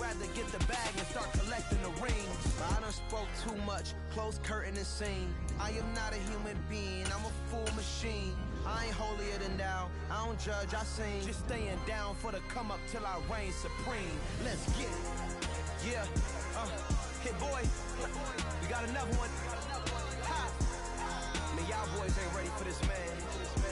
rather get the bag and start collecting the rings. I done spoke too much, close curtain and scene. I am not a human being, I'm a full machine. I ain't holier than thou, I don't judge, I sing. Just staying down for the come up till I reign supreme. Let's get it. Yeah, hit boy, we got another one. Ha. Man, y'all boys ain't ready for this, man.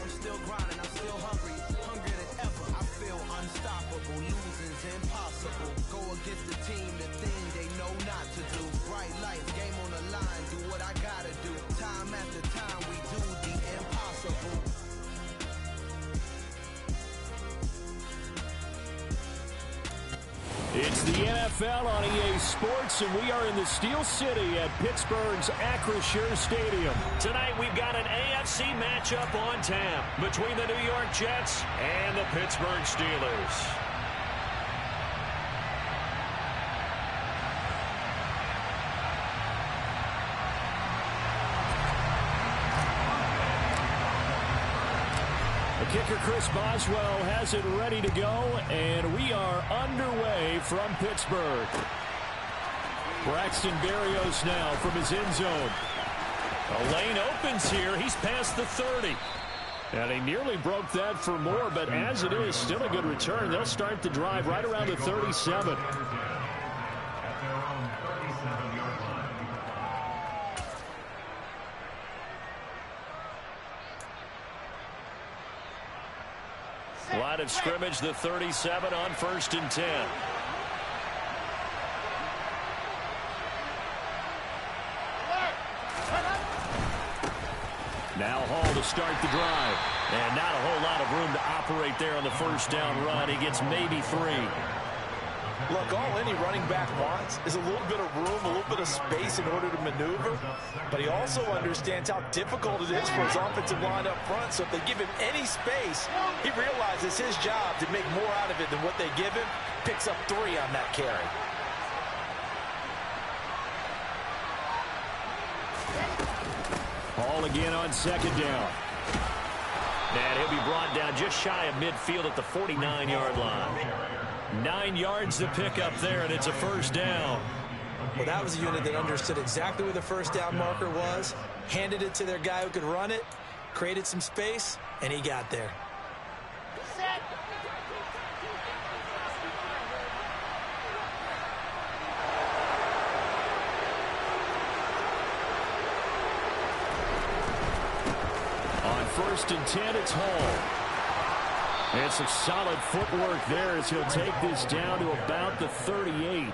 I'm still grinding, I'm still hungry, hungrier than ever. I feel unstoppable, losing's impossible. Go against the team, the thing they know not to do. Bright lights, game on the line, do what I gotta do. Time after time, we do the impossible. It's the NFL on EA Sports, and we are in the Steel City at Pittsburgh's Acrisure Stadium. Tonight we've got an AFC matchup on tap between the New York Jets and the Pittsburgh Steelers. Kicker Chris Boswell has it ready to go, and we are underway from Pittsburgh. Braxton Berrios now from his end zone. A lane opens here. He's past the 30. And he nearly broke that for more, but as it is, still a good return. They'll start the drive right around the 37. Line of scrimmage, the 37 on 1st and 10. Now Hall to start the drive. And not a whole lot of room to operate there on the first down run. He gets maybe 3. Look, all any running back wants is a little bit of room, a little bit of space in order to maneuver. But he also understands how difficult it is for his offensive line up front. So if they give him any space, he realizes his job to make more out of it than what they give him. Picks up 3 on that carry. Hall again on 2nd down. And he'll be brought down just shy of midfield at the 49-yard line. 9 yards to pick up there, and it's a 1st down. Well, that was a unit that understood exactly where the 1st down marker was, handed it to their guy who could run it, created some space, and he got there. On 1st and 10, it's Hall. And some solid footwork there as he'll take this down to about the 38.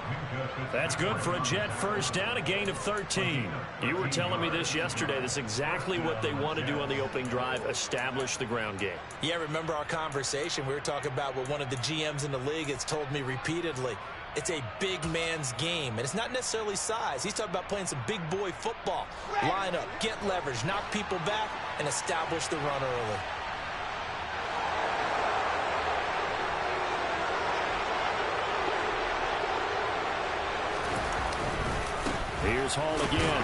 That's good for a Jet 1st down, a gain of 13. You were telling me this yesterday. That's exactly what they want to do on the opening drive, establish the ground game. Yeah, remember our conversation? We were talking about what one of the GMs in the league has told me repeatedly. It's a big man's game, and it's not necessarily size. He's talking about playing some big boy football. Line up, get leverage, knock people back, and establish the run early. Here's Hall again.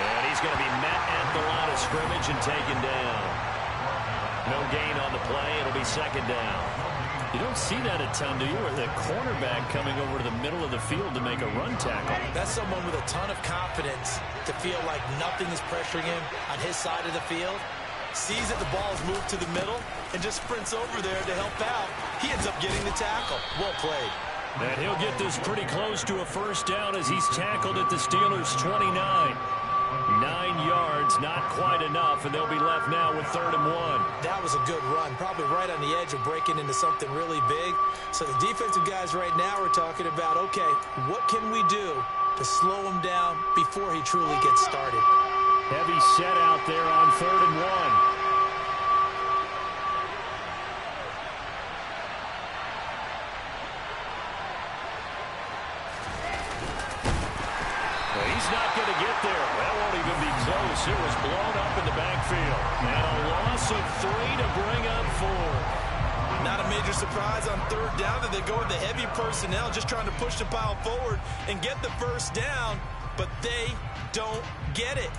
And he's going to be met at the line of scrimmage and taken down. No gain on the play. It'll be 2nd down. You don't see that a ton, do you? Where the cornerback coming over to the middle of the field to make a run tackle. That's someone with a ton of confidence to feel like nothing is pressuring him on his side of the field. Sees that the ball is moved to the middle and just sprints over there to help out. He ends up getting the tackle. Well played. And he'll get this pretty close to a 1st down as he's tackled at the Steelers' 29. 9 yards, not quite enough, and they'll be left now with 3rd and 1. That was a good run, probably right on the edge of breaking into something really big. So the defensive guys right now are talking about, okay, what can we do to slow him down before he truly gets started? Heavy set out there on 3rd and 1. It was blown up in the backfield. And a loss of 3 to bring up 4. Not a major surprise on 3rd down that they go with the heavy personnel, just trying to push the pile forward and get the 1st down, but they don't get it.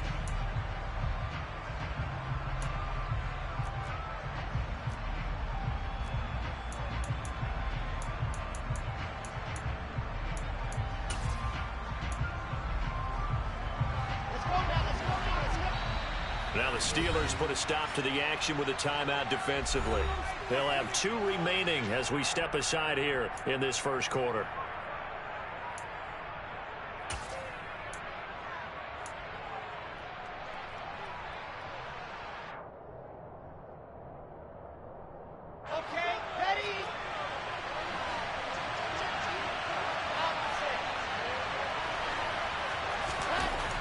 Now the Steelers put a stop to the action with a timeout defensively. They'll have 2 remaining as we step aside here in this first quarter.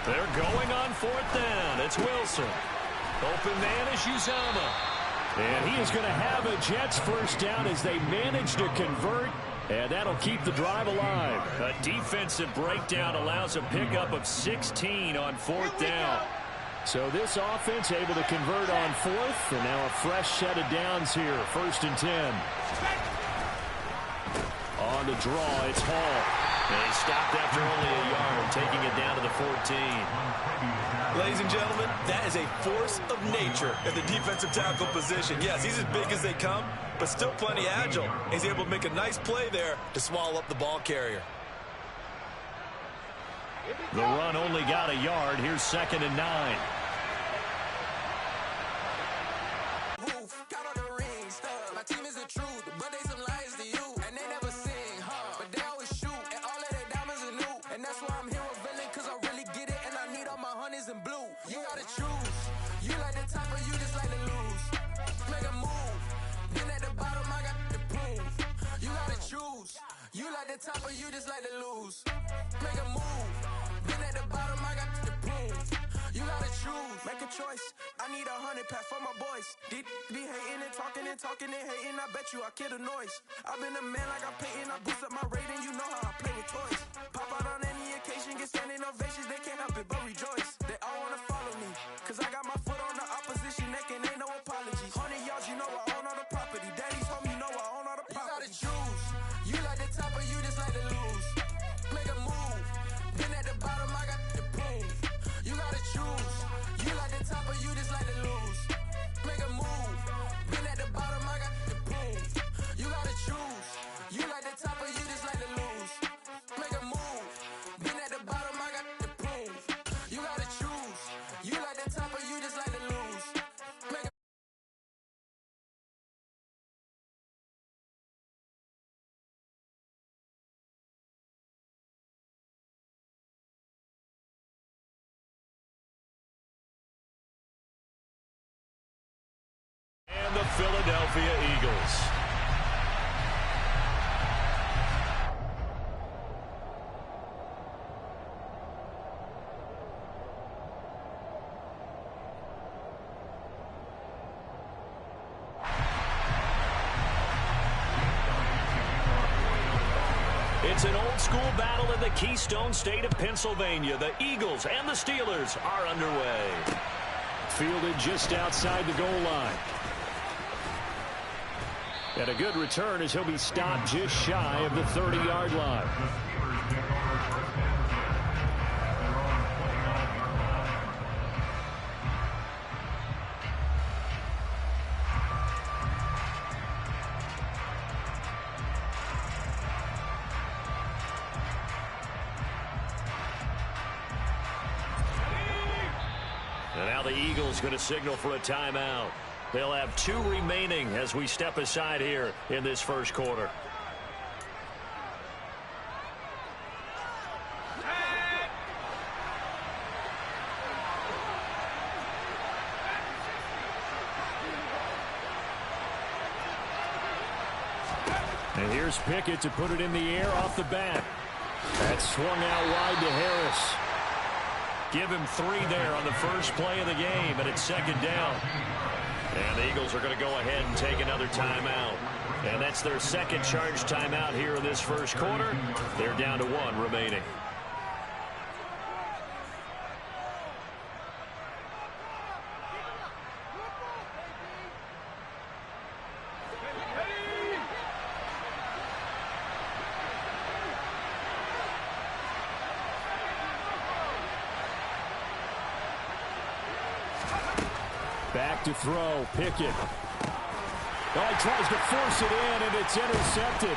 They're going on 4th down. It's Wilson. Open man is Uzomah. And he is going to have a Jets first down as they manage to convert. And that'll keep the drive alive. A defensive breakdown allows a pickup of 16 on 4th down. So this offense able to convert on 4th. And now a fresh set of downs here. 1st and 10. On the draw, it's Hall. They stopped after only a yard, taking it down to the 14. Ladies and gentlemen, that is a force of nature at the defensive tackle position. Yes, he's as big as they come, but still plenty agile. He's able to make a nice play there to swallow up the ball carrier. The run only got a yard. Here's 2nd and 9. You like the top or you just like to lose? Make a move. Been at the bottom, I got the prove. You gotta choose. Make a choice. I need 100 pack for my boys. Be hating and talking and hating. I bet you I kill the noise. I've been a man like I'm Peyton. I boost up my rating. You know how I play with toys. Pop out on any occasion, get standing ovations. They can't help it but rejoice. They all wanna follow me. Cause I got my foot on the opposition neck and ain't no apologies. 100 yards, you know I own all the property. Daddy's home, you know I own all the property. You gotta choose. You like the top or you just like to lose? Make a move. Been at the bottom, I got the proof. You gotta choose. You like the top or you just like to lose? Make a move. Been at the bottom, I got the proof. You gotta choose. You like the top or you just like to lose? Make a move. Been at the bottom, I got the proof. You gotta choose. You like the top or you just like to lose? Make a And the Philadelphia Eagles. It's an old-school battle in the Keystone State of Pennsylvania. The Eagles and the Steelers are underway. Fielded just outside the goal line. And a good return as he'll be stopped just shy of the 30-yard line. And now the Eagles going to signal for a timeout. They'll have 2 remaining as we step aside here in this first quarter. And here's Pickett to put it in the air off the bat. That's swung out wide to Harris. Give him 3 there on the first play of the game, and it's 2nd down. And the Eagles are going to go ahead and take another timeout. And that's their 2nd charge timeout here in this first quarter. They're down to 1 remaining. Back to throw, Pickett. Oh, he tries to force it in, and it's intercepted.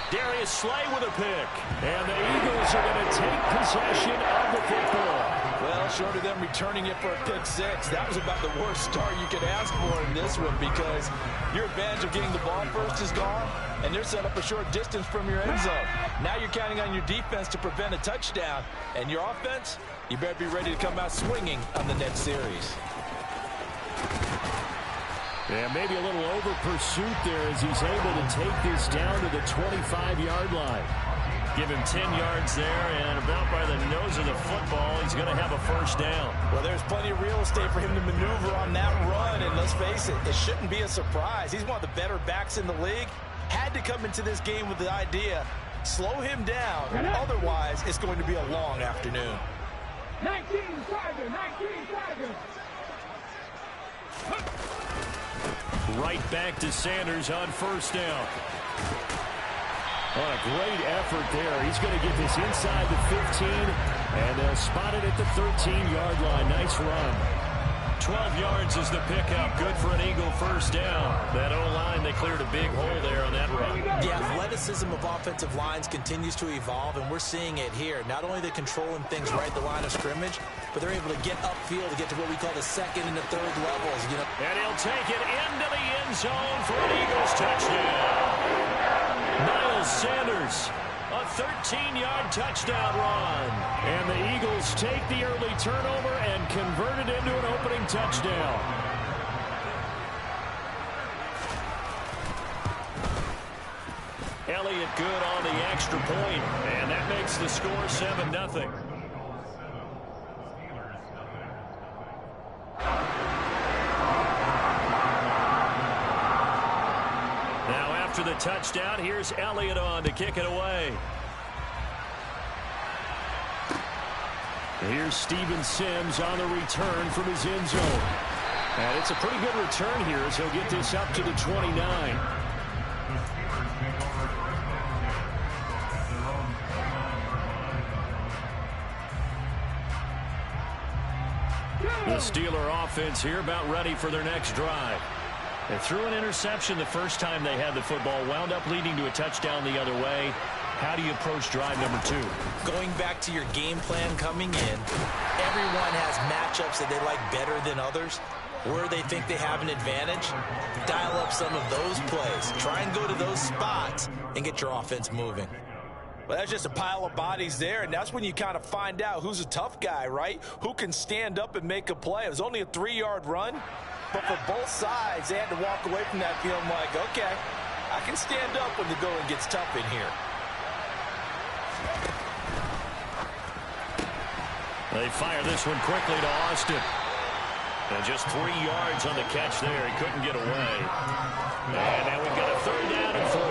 Darius Slay with a pick. And the Eagles are going to take possession of the football. Well, short of them returning it for a pick six. That was about the worst start you could ask for in this one, because your advantage of getting the ball first is gone, and they're set up a short distance from your end zone. Now you're counting on your defense to prevent a touchdown, and your offense, you better be ready to come out swinging on the next series. Yeah, maybe a little over pursuit there as he's able to take this down to the 25-yard line. Give him 10 yards there, and about by the nose of the football, he's going to have a first down. Well, there's plenty of real estate for him to maneuver on that run, and let's face it, it shouldn't be a surprise. He's one of the better backs in the league. Had to come into this game with the idea, slow him down, otherwise it's going to be a long afternoon. 19 Tiger, 19 Tiger. Right back to Sanders on first down. Oh, a great effort there. He's going to get this inside the 15, and they'll spot it at the 13-yard line. Nice run. 12 yards is the pickup. Good for an Eagle first down. That O-line, they cleared a big hole there on that run. The athleticism of offensive lines continues to evolve, and we're seeing it here. Not only they're controlling things right at the line of scrimmage, but they're able to get upfield to get to what we call the second and the third levels. You know. And he'll take it into the end zone for an Eagles touchdown. Miles Sanders, a 13-yard touchdown run. And the Eagles take the early turnover and convert it into an opening touchdown. Elliott good on the extra point, and that makes the score 7-0. After the touchdown, here's Elliott on to kick it away. Here's Steven Sims on the return from his end zone. And it's a pretty good return here as he'll get this up to the 29. The Steeler offense here about ready for their next drive. They threw an interception the first time they had the football, wound up leading to a touchdown the other way. How do you approach drive number 2? Going back to your game plan coming in, everyone has matchups that they like better than others. Where they think they have an advantage, dial up some of those plays. Try and go to those spots and get your offense moving. Well, that's just a pile of bodies there, and that's when you kind of find out who's a tough guy, right? Who can stand up and make a play. It was only a 3-yard run. But for both sides, they had to walk away from that feeling like, okay, I can stand up when the going gets tough in here. They fire this one quickly to Austin. And just 3 yards on the catch there. He couldn't get away. And now we've got a third down and 3.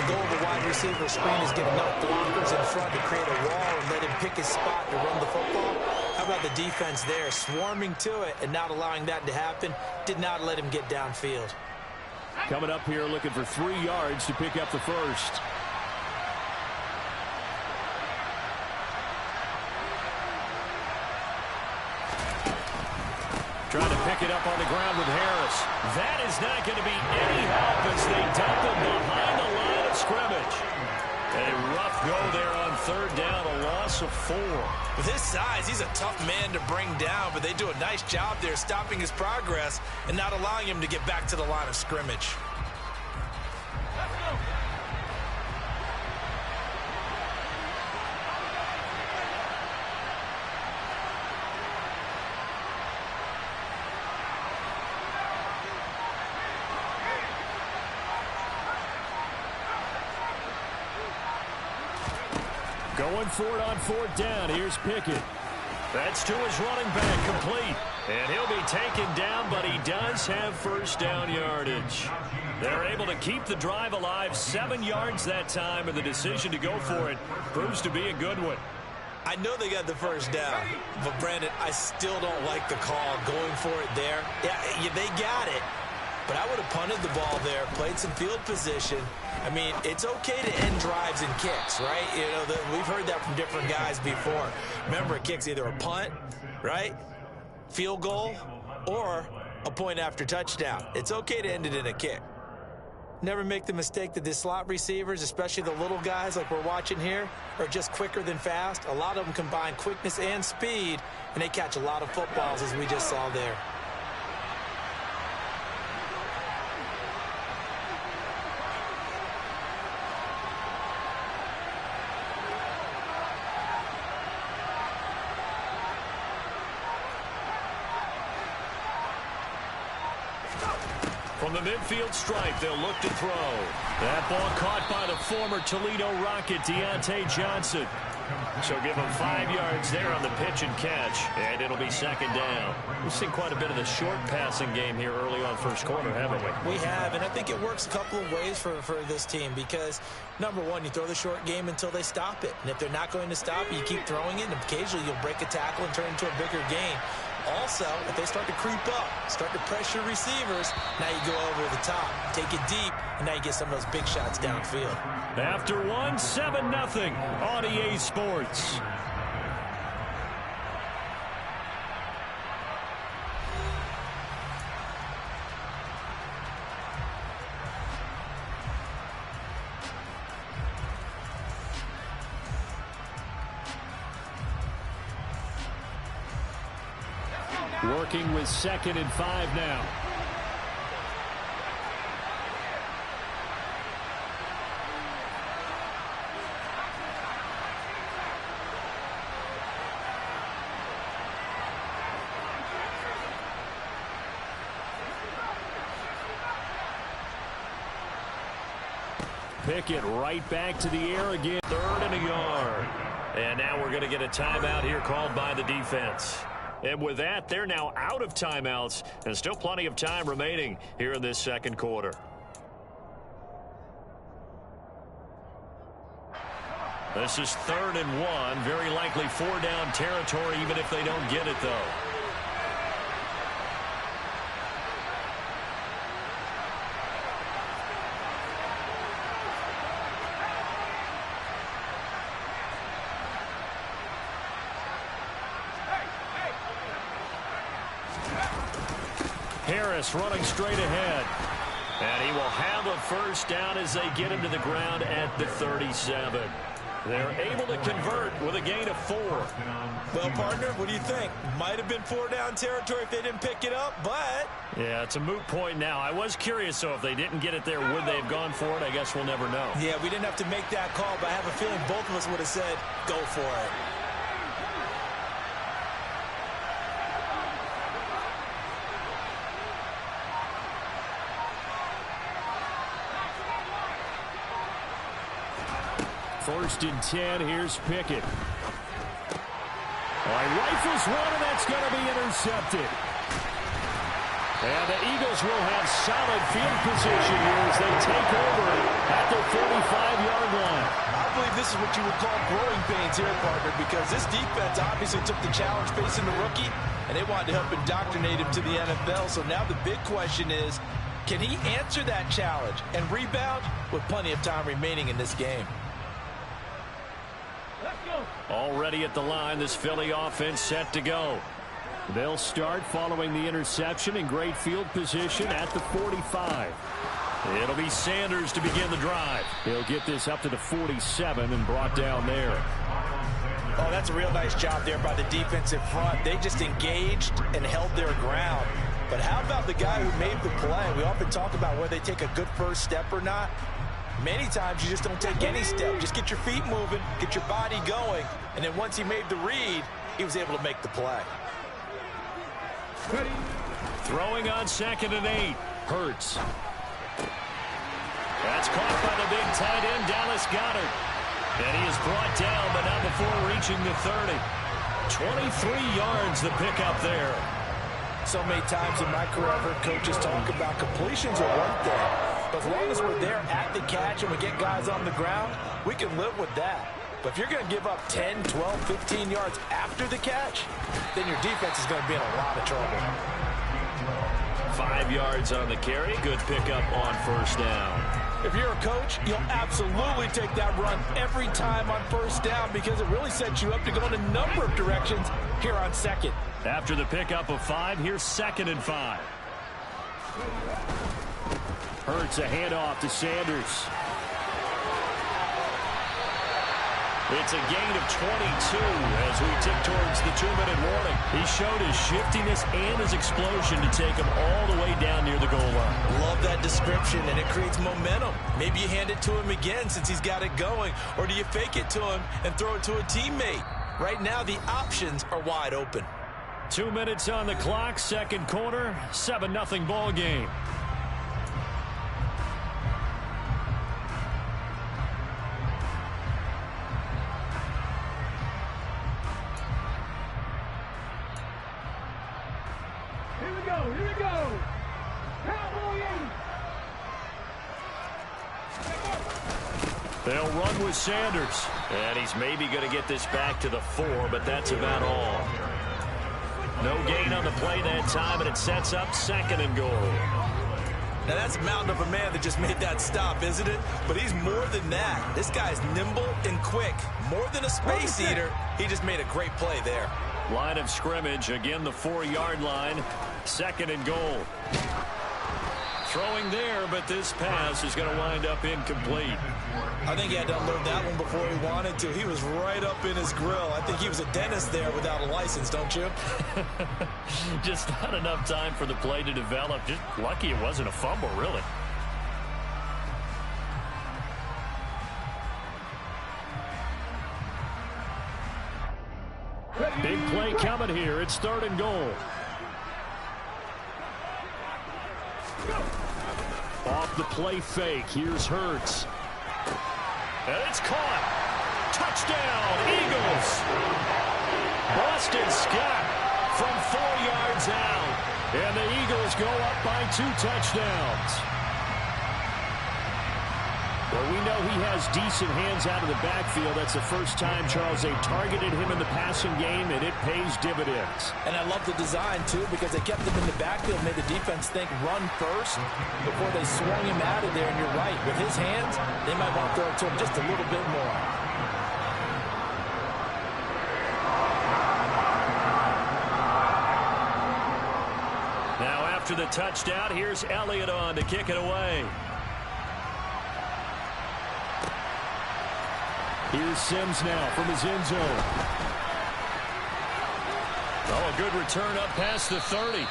The goal of the wide receiver screen is get enough blockers in front to create a wall and let him pick his spot to run the football. How about the defense there, swarming to it and not allowing that to happen? Did not let him get downfield. Coming up here looking for 3 yards to pick up the first. Trying to pick it up on the ground with Harris. That is not going to be any help as they dump it behind the line of scrimmage. A rough go there on third down, a loss of 4. With his size, he's a tough man to bring down, but they do a nice job there stopping his progress and not allowing him to get back to the line of scrimmage. Going for it on fourth down. Here's Pickett. That's to his running back, complete. And he'll be taken down, but he does have first down yardage. They're able to keep the drive alive, 7 yards that time, and the decision to go for it proves to be a good one. I know they got the first down, but Brandon, I still don't like the call going for it there. Yeah, they got it, but I would have punted the ball there, played some field position. I mean, it's okay to end drives and kicks, right? You know, we've heard that from different guys before. Remember, a kick's either a punt, right, field goal, or a point after touchdown. It's okay to end it in a kick. Never make the mistake that the slot receivers, especially the little guys like we're watching here, are just quicker than fast. A lot of them combine quickness and speed, and they catch a lot of footballs, as we just saw there. From the midfield stripe, they'll look to throw. That ball caught by the former Toledo Rocket, Deontay Johnson. So give him 5 yards there on the pitch and catch, and it'll be second down. We've seen quite a bit of the short passing game here early on first quarter, haven't we? We have, and I think it works a couple of ways for this team because, number one, you throw the short game until they stop it. And if they're not going to stop it, you keep throwing it, and occasionally you'll break a tackle and turn it into a bigger gain. Also, if they start to creep up, start to pressure receivers, now you go over the top, take it deep, and now you get some of those big shots downfield. After 1, 7-0 on EA Sports. Working with 2nd and 5 now. Pickett right back to the air again. 3rd and a yard. And now we're going to get a timeout here called by the defense. And with that, they're now out of timeouts, and still plenty of time remaining here in this second quarter. This is 3rd and 1, very likely 4-down territory, even if they don't get it, though. Harris running straight ahead. And he will have a first down as they get him to the ground at the 37. They're able to convert with a gain of 4. Well, partner, what do you think? Might have been 4-down territory if they didn't pick it up, but... Yeah, it's a moot point now. I was curious, so if they didn't get it there, would they have gone for it? I guess we'll never know. Yeah, we didn't have to make that call, but I have a feeling both of us would have said, go for it. First and 10, here's Pickett. Rifles one, and that's going to be intercepted. And the Eagles will have solid field position here as they take over at the 45-yard line. I believe this is what you would call growing pains here, partner, because this defense obviously took the challenge facing the rookie, and they wanted to help indoctrinate him to the NFL. So now the big question is, can he answer that challenge and rebound with plenty of time remaining in this game? Already at the line, this Philly offense set to go. They'll start following the interception in great field position at the 45. It'll be Sanders to begin the drive. He'll get this up to the 47 and brought down there. Oh, that's a real nice job there by the defensive front. They just engaged and held their ground. But how about the guy who made the play? We often talk about whether they take a good first step or not. Many times you just don't take any step. Just get your feet moving, get your body going, and then once he made the read, he was able to make the play. Ready. Throwing on 2nd and 8. Hurts. That's caught by the big tight end, Dallas Goedert. And he is brought down, but not before reaching the 30. 23 yards the pickup there. So many times in my career, I've heard coaches talk about completions are one thing. But as long as we're there at the catch and we get guys on the ground, we can live with that. But if you're going to give up 10, 12, 15 yards after the catch, then your defense is going to be in a lot of trouble. 5 yards on the carry. Good pickup on first down. If you're a coach, you'll absolutely take that run every time on first down because it really sets you up to go in a number of directions here on second. After the pickup of 5, here's 2nd and 5. Hurts a handoff to Sanders. It's a gain of 22 as we tick towards the 2-minute warning. He showed his shiftiness and his explosion to take him all the way down near the goal line. Love that description, and it creates momentum. Maybe you hand it to him again since he's got it going, or do you fake it to him and throw it to a teammate? Right now, the options are wide open. 2 minutes on the clock, second quarter, 7-0 ball game. Here we go. Cowboy 8. They'll run with Sanders. And he's maybe going to get this back to the 4, but that's about all. No gain on the play that time, and it sets up 2nd and goal. Now that's a mountain of a man that just made that stop, isn't it? But he's more than that. This guy's nimble and quick. More than a space eater, he just made a great play there. Line of scrimmage, again the 4-yard line, 2nd and goal. Throwing there, but this pass is going to wind up incomplete. I think he had to unload that one before he wanted to. He was right up in his grill. I think he was a dentist there without a license, don't you? Just not enough time for the play to develop. Just lucky it wasn't a fumble, really. Big play coming here. It's 3rd and goal. Off the play fake. Here's Hurts. And it's caught. Touchdown, Eagles. Boston Scott from 4 yards out. And the Eagles go up by 2 touchdowns. Well, we know he has decent hands out of the backfield. That's the first time, Charles, they targeted him in the passing game, and it pays dividends. And I love the design, too, because they kept him in the backfield, made the defense think run first before they swung him out of there. And you're right, with his hands, they might want to throw it to him just a little bit more. Now after the touchdown, here's Elliott on to kick it away. Here's Sims now from his end zone. Oh, a good return up past the 30.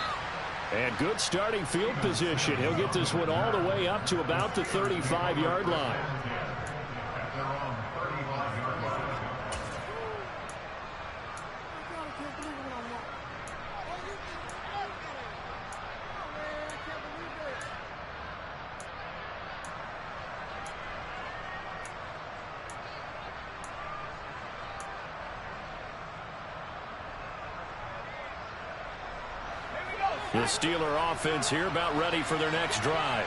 And good starting field position. He'll get this one all the way up to about the 35-yard line. The Steeler offense here about ready for their next drive.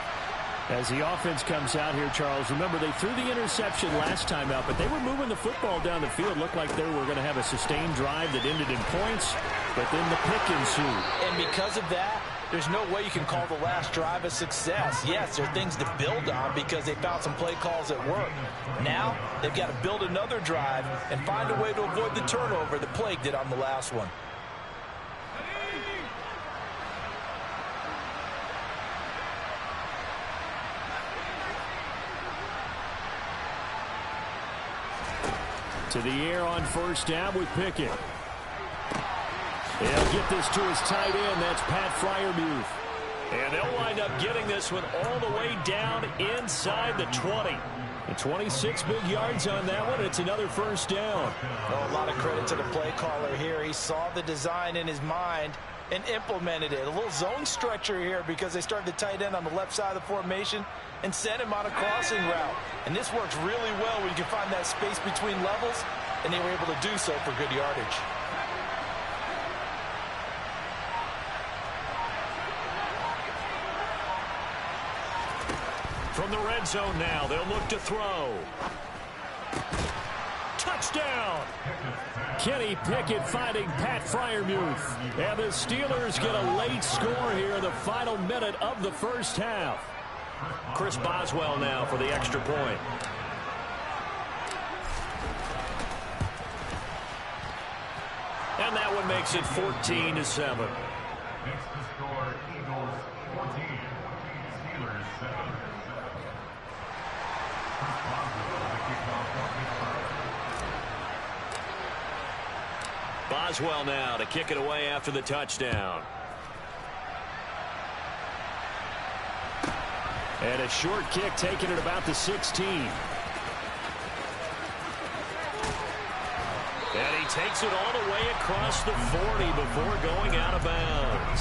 As the offense comes out here, Charles, remember they threw the interception last time out, but they were moving the football down the field. Looked like they were going to have a sustained drive that ended in points, but then the pick ensued. And because of that, there's no way you can call the last drive a success. Yes, there are things to build on because they found some play calls that work. Now, they've got to build another drive and find a way to avoid the turnover that plagued it on the last one. To the air on first down with Pickett. They'll get this to his tight end. That's Pat Freiermuth. And they'll wind up getting this one all the way down inside the 20. And 26 big yards on that one. It's another first down. Oh, a lot of credit to the play caller here. He saw the design in his mind and implemented it. A little zone stretcher here because they started the tight end on the left side of the formation and sent him on a crossing route. And this works really well when you can find that space between levels, and they were able to do so for good yardage. From the red zone now, they'll look to throw. Touchdown! Kenny Pickett finding Pat Freiermuth. And the Steelers get a late score here in the final minute of the first half. Chris Boswell now for the extra point. And that one makes it 14-7. Boswell now to kick it away after the touchdown. And a short kick taken at about the 16. And he takes it all the way across the 40 before going out of bounds.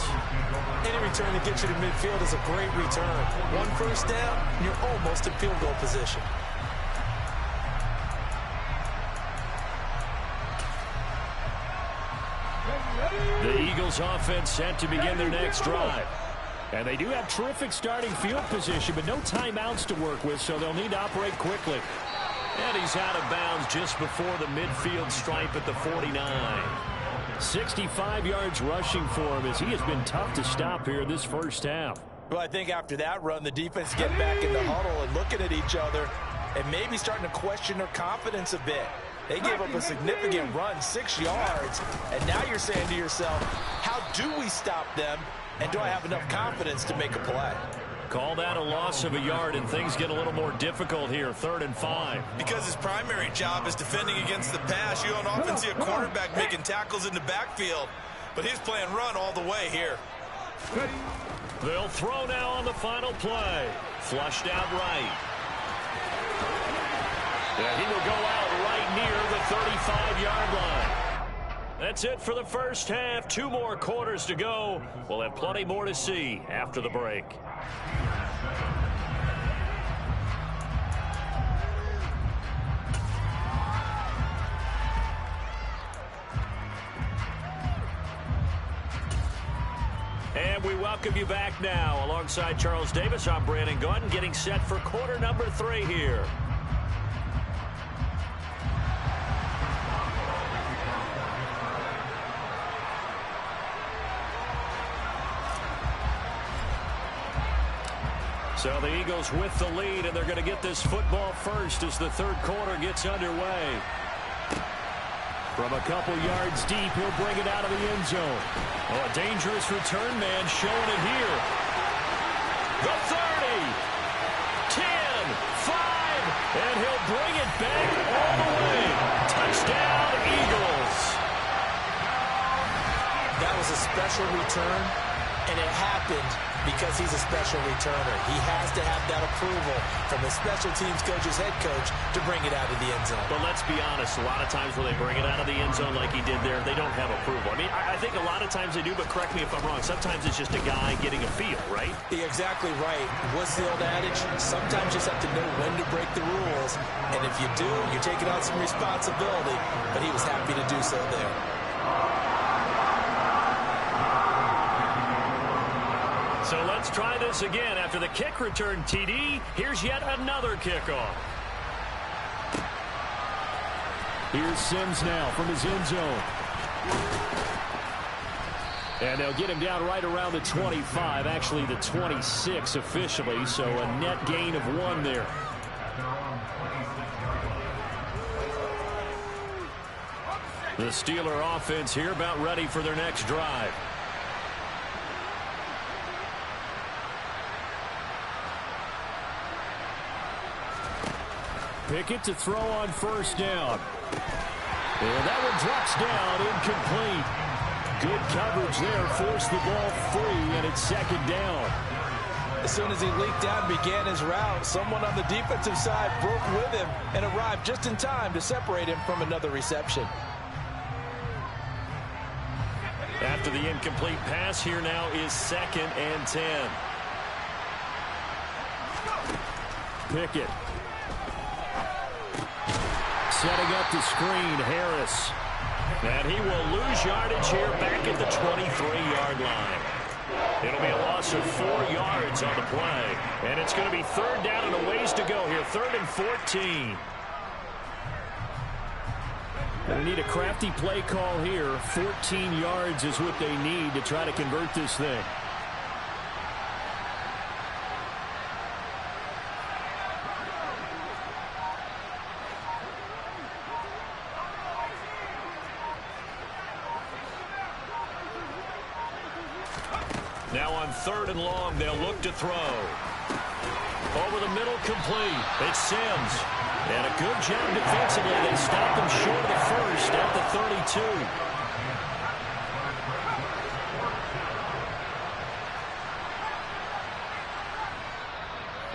Any return that gets you to midfield is a great return. One first down, and you're almost in field goal position. The Eagles offense set to begin their next drive. And they do have terrific starting field position, but no timeouts to work with, so they'll need to operate quickly. And he's out of bounds just before the midfield stripe at the 49. 65 yards rushing for him as he has been tough to stop here this first half. Well, I think after that run, the defense getting back in the huddle and looking at each other and maybe starting to question their confidence a bit. They gave up a significant run, 6 yards, and now you're saying to yourself, how do we stop them, and do I have enough confidence to make a play? Call that a loss of a yard, and things get a little more difficult here, 3rd and 5. Because his primary job is defending against the pass. You don't often see a quarterback making tackles in the backfield, but he's playing run all the way here. They'll throw now on the final play. Flushed out right. And he will go out right near the 35-yard line. That's it for the first half. 2 more quarters to go. We'll have plenty more to see after the break. And we welcome you back now. Alongside Charles Davis, I'm Brandon Gaudin, getting set for quarter number 3 here. So the Eagles with the lead, and they're going to get this football first as the 3rd quarter gets underway. From a couple yards deep, he'll bring it out of the end zone. Oh, a dangerous return man showing it here. The 30, 10, 5, and he'll bring it back all the way. Touchdown, Eagles. That was a special return, and it happened because he's a special returner. He has to have that approval from the special teams coach's head coach to bring it out of the end zone. But let's be honest, a lot of times when they bring it out of the end zone like he did there, they don't have approval. I mean, I think a lot of times they do, but correct me if I'm wrong. Sometimes it's just a guy getting a feel, right? You're exactly right. What's the old adage? Sometimes you just have to know when to break the rules. And if you do, you're taking on some responsibility. But he was happy to do so there. So let's try this again. After the kick return, TD, here's yet another kickoff. Here's Sims now from his end zone. And they'll get him down right around the 25, actually the 26 officially, so a net gain of 1 there. The Steeler offense here about ready for their next drive. Pickett to throw on 1st down. And that one drops down, incomplete. Good coverage there, forced the ball free, and it's 2nd down. As soon as he leaked out and began his route, someone on the defensive side broke with him and arrived just in time to separate him from another reception. After the incomplete pass, here now is 2nd and 10. Pickett. Setting up the screen, Harris. And he will lose yardage here back at the 23-yard line. It'll be a loss of 4 yards on the play. And it's going to be 3rd down and a ways to go here. 3rd and 14. They need a crafty play call here. 14 yards is what they need to try to convert this thing. Now on 3rd and long, they'll look to throw. Over the middle, complete. It's Sims. And a good job defensively. They stopped him short of the first at the 32.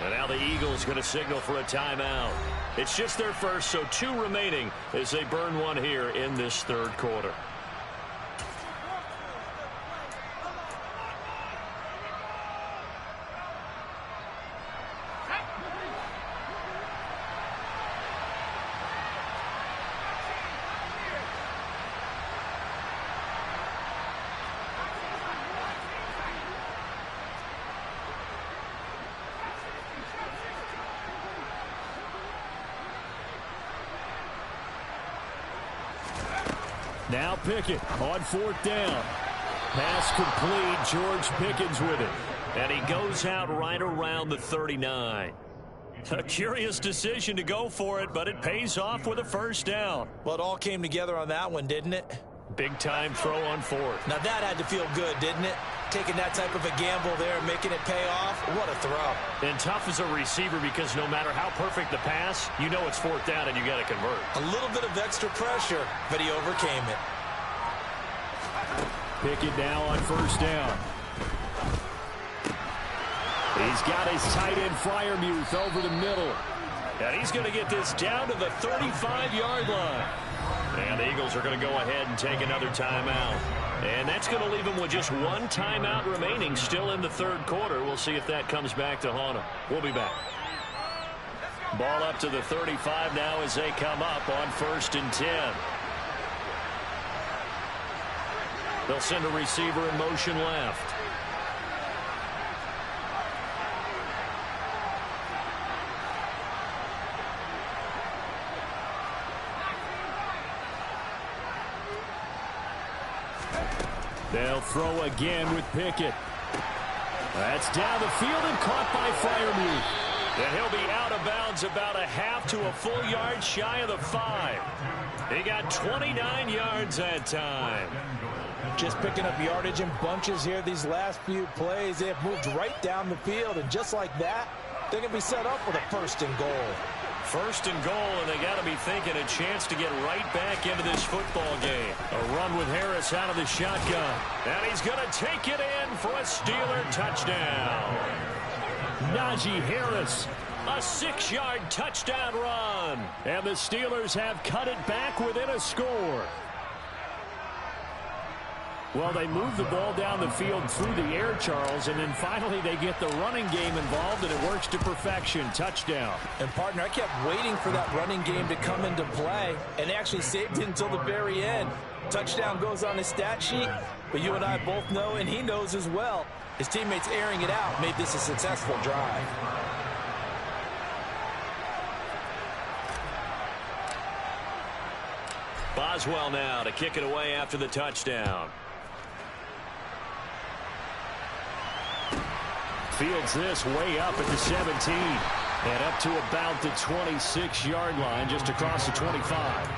And now the Eagles going to signal for a timeout. It's just their first, so 2 remaining as they burn one here in this third quarter. Now Pickett on 4th down. Pass complete. George Pickens with it. And he goes out right around the 39. A curious decision to go for it, but it pays off with a first down. Well, it all came together on that one, didn't it? Big time throw on 4th. Now that had to feel good, didn't it? Taking that type of a gamble there and making it pay off. What a throw. And tough as a receiver because no matter how perfect the pass, you know it's 4th down and you got to convert. A little bit of extra pressure, but he overcame it. Pickett now on 1st down. He's got his tight end Freiermuth over the middle. And he's going to get this down to the 35-yard line. And the Eagles are going to go ahead and take another timeout. And that's going to leave them with just 1 timeout remaining still in the third quarter. We'll see if that comes back to haunt them. We'll be back. Ball up to the 35 now as they come up on 1st and 10. They'll send a receiver in motion left. They'll throw again with Pickett. That's down the field and caught by Freiermuth. And he'll be out of bounds about a half to a full yard shy of the 5. He got 29 yards that time. Just picking up yardage in bunches here these last few plays. They have moved right down the field, and just like that, they're going to be set up with a 1st and goal. 1st and goal, and they got to be thinking a chance to get right back into this football game. A run with Harris out of the shotgun. And he's going to take it in for a Steeler touchdown. Najee Harris, a 6-yard touchdown run. And the Steelers have cut it back within a score. Well, they move the ball down the field through the air, Charles, and then finally they get the running game involved, and it works to perfection. Touchdown. And, partner, I kept waiting for that running game to come into play, and actually saved it until the very end. Touchdown goes on his stat sheet, but you and I both know, and he knows as well, his teammates airing it out made this a successful drive. Boswell now to kick it away after the touchdown. Fields this way up at the 17 and up to about the 26-yard line, just across the 25.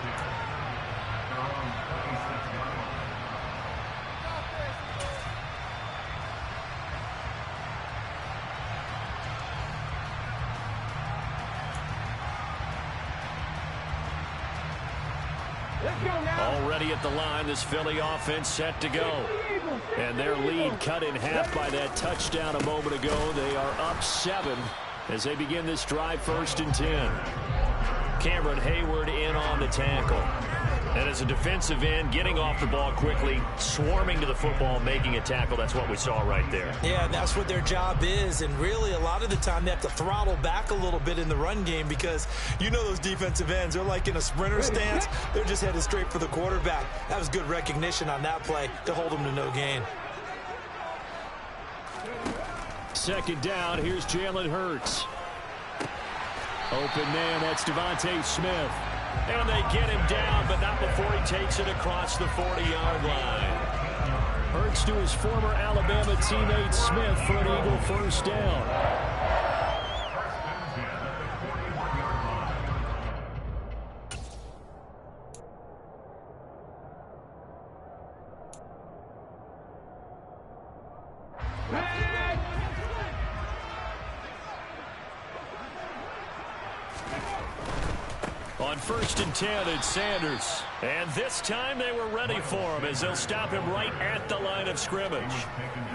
Already at the line, this Philly offense set to go. And their lead cut in half by that touchdown a moment ago. They are up 7 as they begin this drive, 1st and 10. Cameron Hayward in on the tackle. And as a defensive end, getting off the ball quickly, swarming to the football, making a tackle. That's what we saw right there. Yeah, that's what their job is. And really, a lot of the time, they have to throttle back a little bit in the run game because you know those defensive ends, they're like in a sprinter stance. They're just headed straight for the quarterback. That was good recognition on that play to hold them to no gain. 2nd down, here's Jalen Hurts. Open man, that's Devontae Smith. And they get him down, but not before he takes it across the 40-yard line. Hurts to his former Alabama teammate Smith for an Eagle first down. On first and 10. It's Sanders. And this time they were ready for him as they'll stop him right at the line of scrimmage.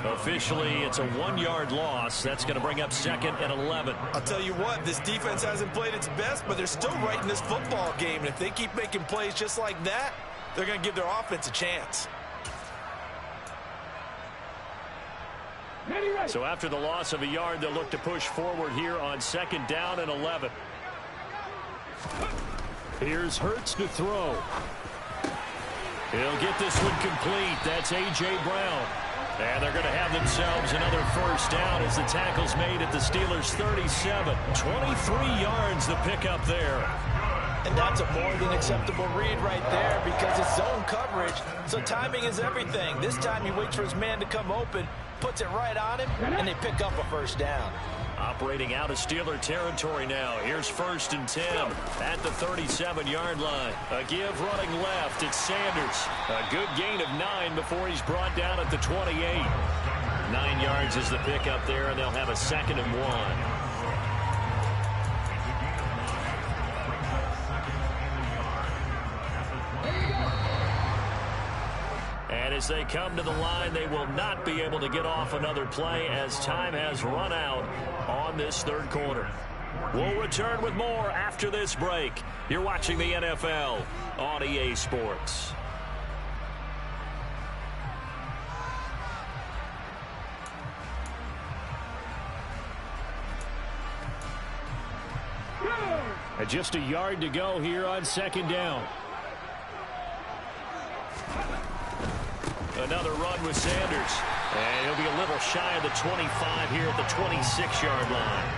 Officially, it's a 1-yard loss. That's going to bring up 2nd and 11. I'll tell you what, this defense hasn't played its best, but they're still right in this football game. And if they keep making plays just like that, they're going to give their offense a chance. So after the loss of a yard, they'll look to push forward here on 2nd down and 11. Here's Hurts to throw. He'll get this one complete. That's A.J. Brown. And they're going to have themselves another first down as the tackle's made at the Steelers' 37. 23 yards the pickup there. And that's a more than acceptable read right there because it's zone coverage, so timing is everything. This time he waits for his man to come open, puts it right on him, and they pick up a first down. Operating out of Steeler territory now. Here's 1st and 10 at the 37-yard line. A give running left. It's Sanders. A good gain of 9 before he's brought down at the 28. 9 yards is the pickup there, and they'll have a 2nd and 1. And as they come to the line, they will not be able to get off another play as time has run out on this 3rd quarter. We'll return with more after this break. You're watching the NFL on EA Sports. And just a yard to go here on 2nd down. Another run with Sanders. And he'll be a little shy of the 25 here at the 26-yard line.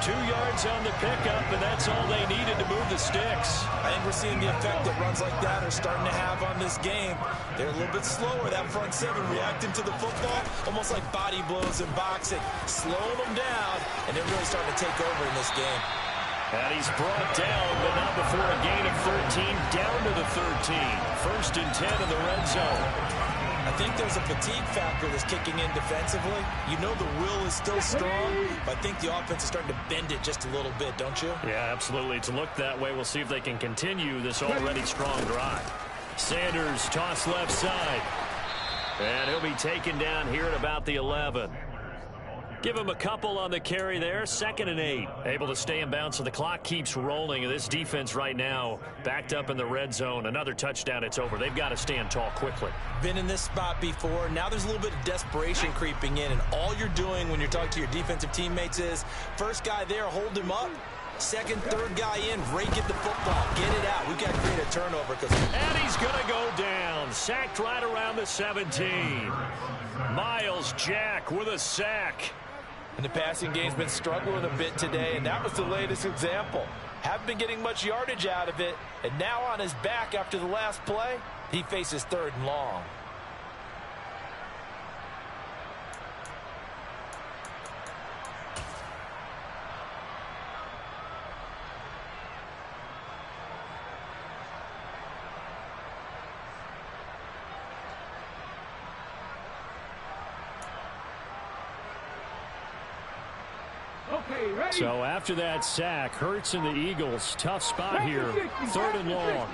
2 yards on the pickup, and that's all they needed to move the sticks. I think we're seeing the effect that runs like that are starting to have on this game. They're a little bit slower, that front 7 reacting to the football, almost like body blows in boxing, slowing them down, and they're really starting to take over in this game. And he's brought down, but not before a gain of 13, down to the 13. 1st and 10 in the red zone. I think there's a fatigue factor that's kicking in defensively. You know the will is still strong, but I think the offense is starting to bend it just a little bit, don't you? Yeah, absolutely. It's looked that way. We'll see if they can continue this already strong drive. Sanders toss left side. And he'll be taken down here at about the 11. Give him a couple on the carry there. 2nd and 8. Able to stay in bounds, so the clock keeps rolling. This defense right now backed up in the red zone. Another touchdown, it's over. They've got to stand tall quickly. Been in this spot before. Now there's a little bit of desperation creeping in, and all you're doing when you're talking to your defensive teammates is first guy there, hold him up. 2nd, 3rd guy in, rake at the football. Get it out. We've got to create a turnover. And he's going to go down. Sacked right around the 17. Myles Jack with a sack. And the passing game's been struggling a bit today, and that was the latest example. Haven't been getting much yardage out of it, and now on his back after the last play, he faces 3rd and long. So after that sack, Hurts and the Eagles, tough spot here, 3rd and long.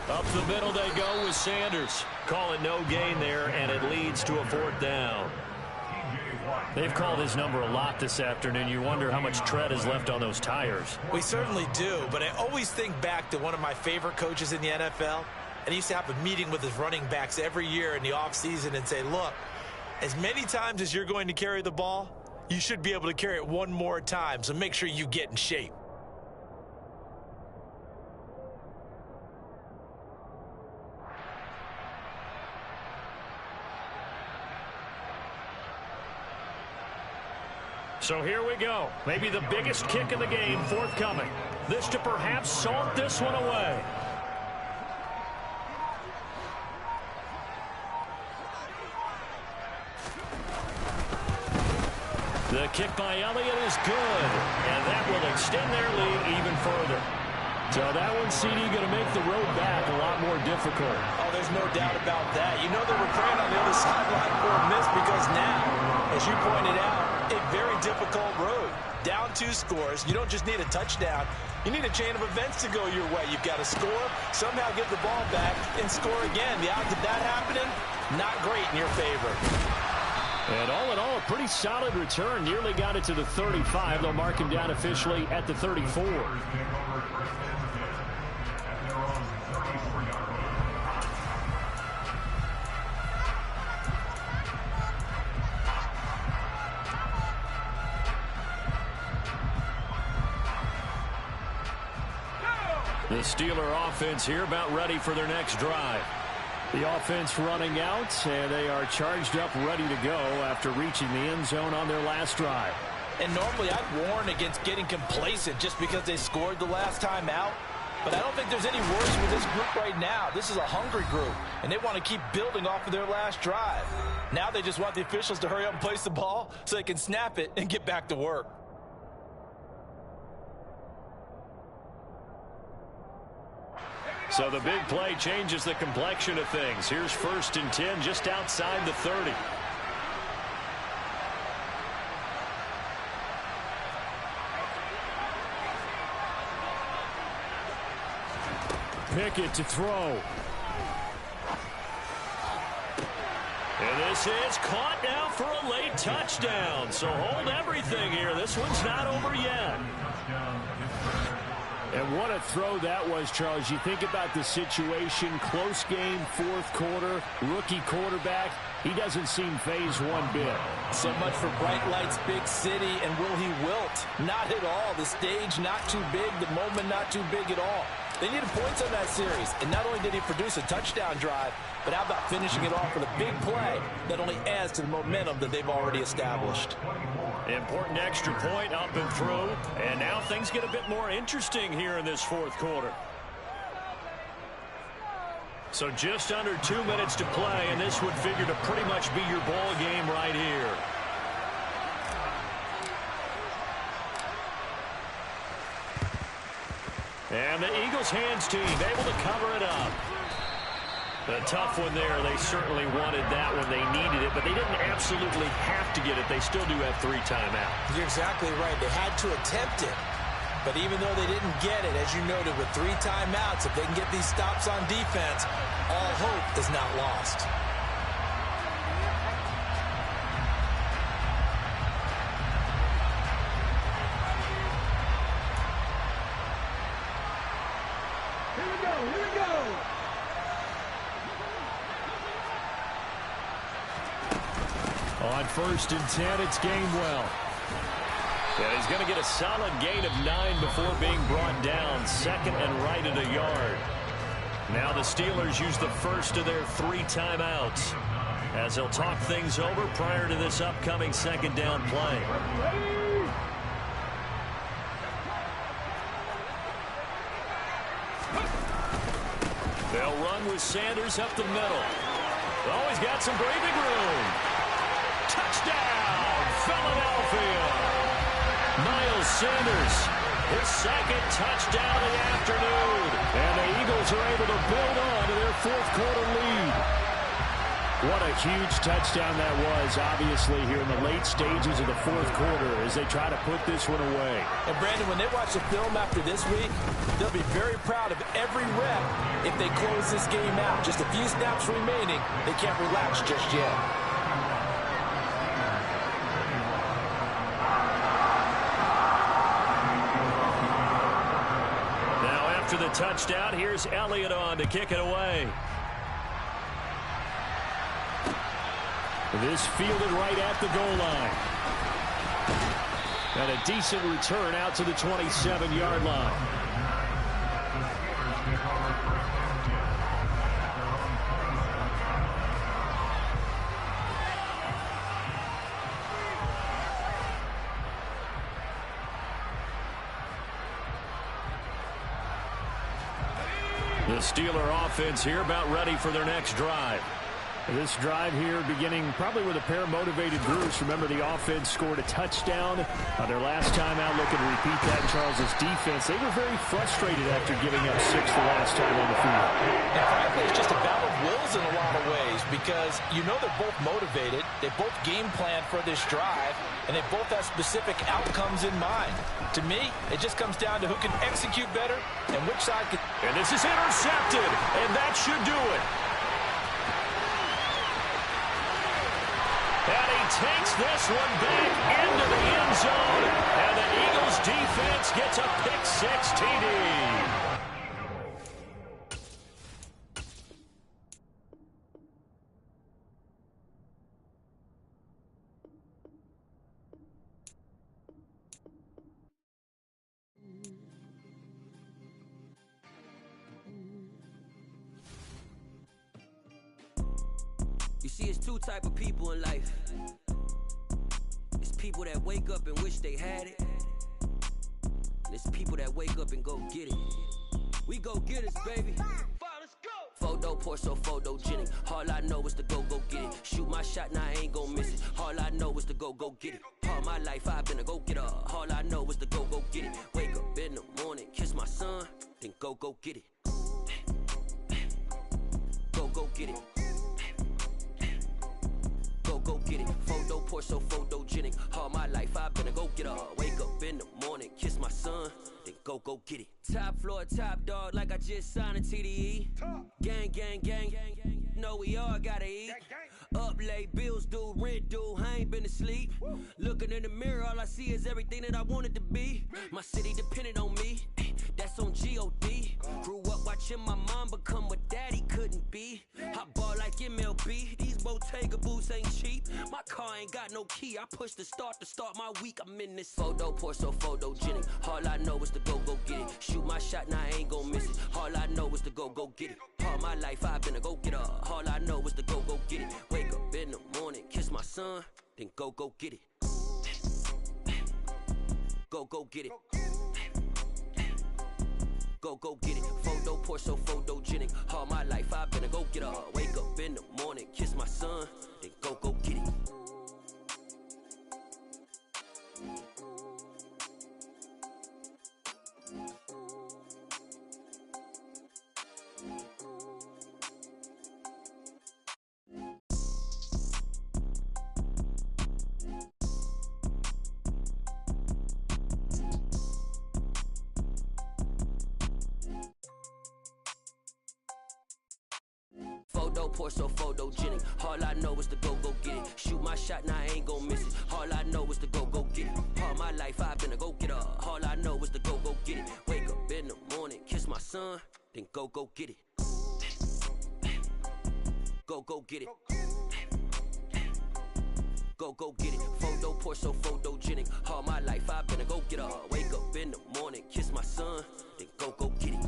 Up the middle they go with Sanders. Call it no gain there, and it leads to a 4th down. They've called his number a lot this afternoon. You wonder how much tread is left on those tires. We certainly do, but I always think back to one of my favorite coaches in the NFL, and he used to have a meeting with his running backs every year in the offseason and say, look, as many times as you're going to carry the ball, you should be able to carry it one more time, so make sure you get in shape. So here we go. Maybe the biggest kick of the game forthcoming. This to perhaps salt this one away. The kick by Elliott is good, and that will extend their lead even further. So that one, CD, going to make the road back a lot more difficult. Oh, there's no doubt about that. You know they were praying on the other sideline for a miss because now, as you pointed out, a very difficult road. Down on 2 scores. You don't just need a touchdown. You need a chain of events to go your way. You've got to score, somehow get the ball back, and score again. The odds of that happening, not great in your favor. And all in all, a pretty solid return. Nearly got it to the 35. They'll mark him down officially at the 34. The Steeler offense here about ready for their next drive. The offense running out, and they are charged up, ready to go after reaching the end zone on their last drive. And normally I'd warn against getting complacent just because they scored the last time out. But I don't think there's any worse with this group right now. This is a hungry group, and they want to keep building off of their last drive. Now they just want the officials to hurry up and place the ball so they can snap it and get back to work. So the big play changes the complexion of things. Here's 1st and 10 just outside the 30. Pickett to throw. And this is caught now for a late touchdown. So hold everything here. This one's not over yet. And what a throw that was, Charles. You think about the situation, close game, 4th quarter, rookie quarterback. He doesn't seem phased one bit. So much for bright lights, big city, and will he wilt? Not at all. The stage not too big, the moment not too big at all. They needed points on that series, and not only did he produce a touchdown drive, but how about finishing it off with a big play that only adds to the momentum that they've already established. Important extra point up and through, and now things get a bit more interesting here in this 4th quarter. So just under 2 minutes to play, and this would figure to pretty much be your ball game right here. And the Eagles hands team able to cover it up. A tough one there. They certainly wanted that when they needed it, but they didn't absolutely have to get it. They still do have 3 timeouts. You're exactly right. They had to attempt it. But even though they didn't get it, as you noted, with 3 timeouts, if they can get these stops on defense, all hope is not lost. Here we go, here we go. On 1st and 10, it's Gainwell. And he's going to get a solid gain of 9 before being brought down. 2nd and right at a yard. Now the Steelers use the first of their 3 timeouts as they'll talk things over prior to this upcoming 2nd down play. They'll run with Sanders up the middle. Oh, he's got some breathing room. Touchdown, Philadelphia. Miles Sanders, his 2nd touchdown of the afternoon. And the Eagles are able to build on to their 4th quarter lead. What a huge touchdown that was, obviously, here in the late stages of the 4th quarter as they try to put this one away. And, Brandon, when they watch the film after this week, they'll be very proud of every rep if they close this game out. Just a few snaps remaining. They can't relax just yet. After the touchdown, here's Elliott on to kick it away. This fielded right at the goal line. And a decent return out to the 27-yard line. The Steeler offense here about ready for their next drive. This drive here beginning probably with a pair of motivated Bruce. Remember, the offense scored a touchdown their last time out. Looking to repeat that in Charles' defense. They were very frustrated after giving up 6 the last time on the field. And frankly, it's just a battle of wills in a lot of ways because you know they're both motivated. They both game plan for this drive, and they both have specific outcomes in mind. To me, it just comes down to who can execute better and which side can. And this is intercepted, and that should do it. And he takes this one back into the end zone. And the Eagles defense gets a pick-6 TD. You see, it's two type of people in life. It's people that wake up and wish they had it. And it's people that wake up and go get it. We go get it, baby. Photo poor, so photogenic. All I know is to go get it. Shoot my shot, now I ain't gon' miss it. All I know is to go get it. All my life I've been a go-getter. All I know is to go get it. Wake up in the morning, kiss my son, then go get it. Go get it. Go get it. Photo poor, so photogenic. All my life I've been a go-getter. Wake up in the morning, kiss my son, then go get it. Top floor, top dog, like I just signed a TDE. Gang, gang, gang. No, we all gotta eat. Up late, bills due, rent due, I ain't been asleep. Looking in the mirror, all I see is everything that I wanted to be. My city depended on me, that's on G.O.D. Grew up watching my mom become what daddy couldn't be. I ball like MLB, these Bottega boots ain't cheap. My car ain't got no key, I push the start to start my week. I'm in this photo poor, so photogenic. All I know is to go get it. Shoot my shot, now I ain't gon' miss it. All I know is to go get it. All my life I've been a go-getter. All I know is to go get it. Wake up in the morning, kiss my son, then go get it. Go get it. Go get it. Photo poor, so photogenic. All my life I've been a go-getter. Wake up in the morning, kiss my son, then go get it. Photo poor, so photogenic. All I know is to go get it. Shoot my shot, now I ain't gon' miss it. All I know is to go get it. All my life I've been a go-getter. All I know is to go get it. Wake up in the morning, kiss my son, then go get it. Go get it. Go get it. Photo poor, so photogenic. All my life I've been a go-getter. Wake up in the morning, kiss my son, then go get it.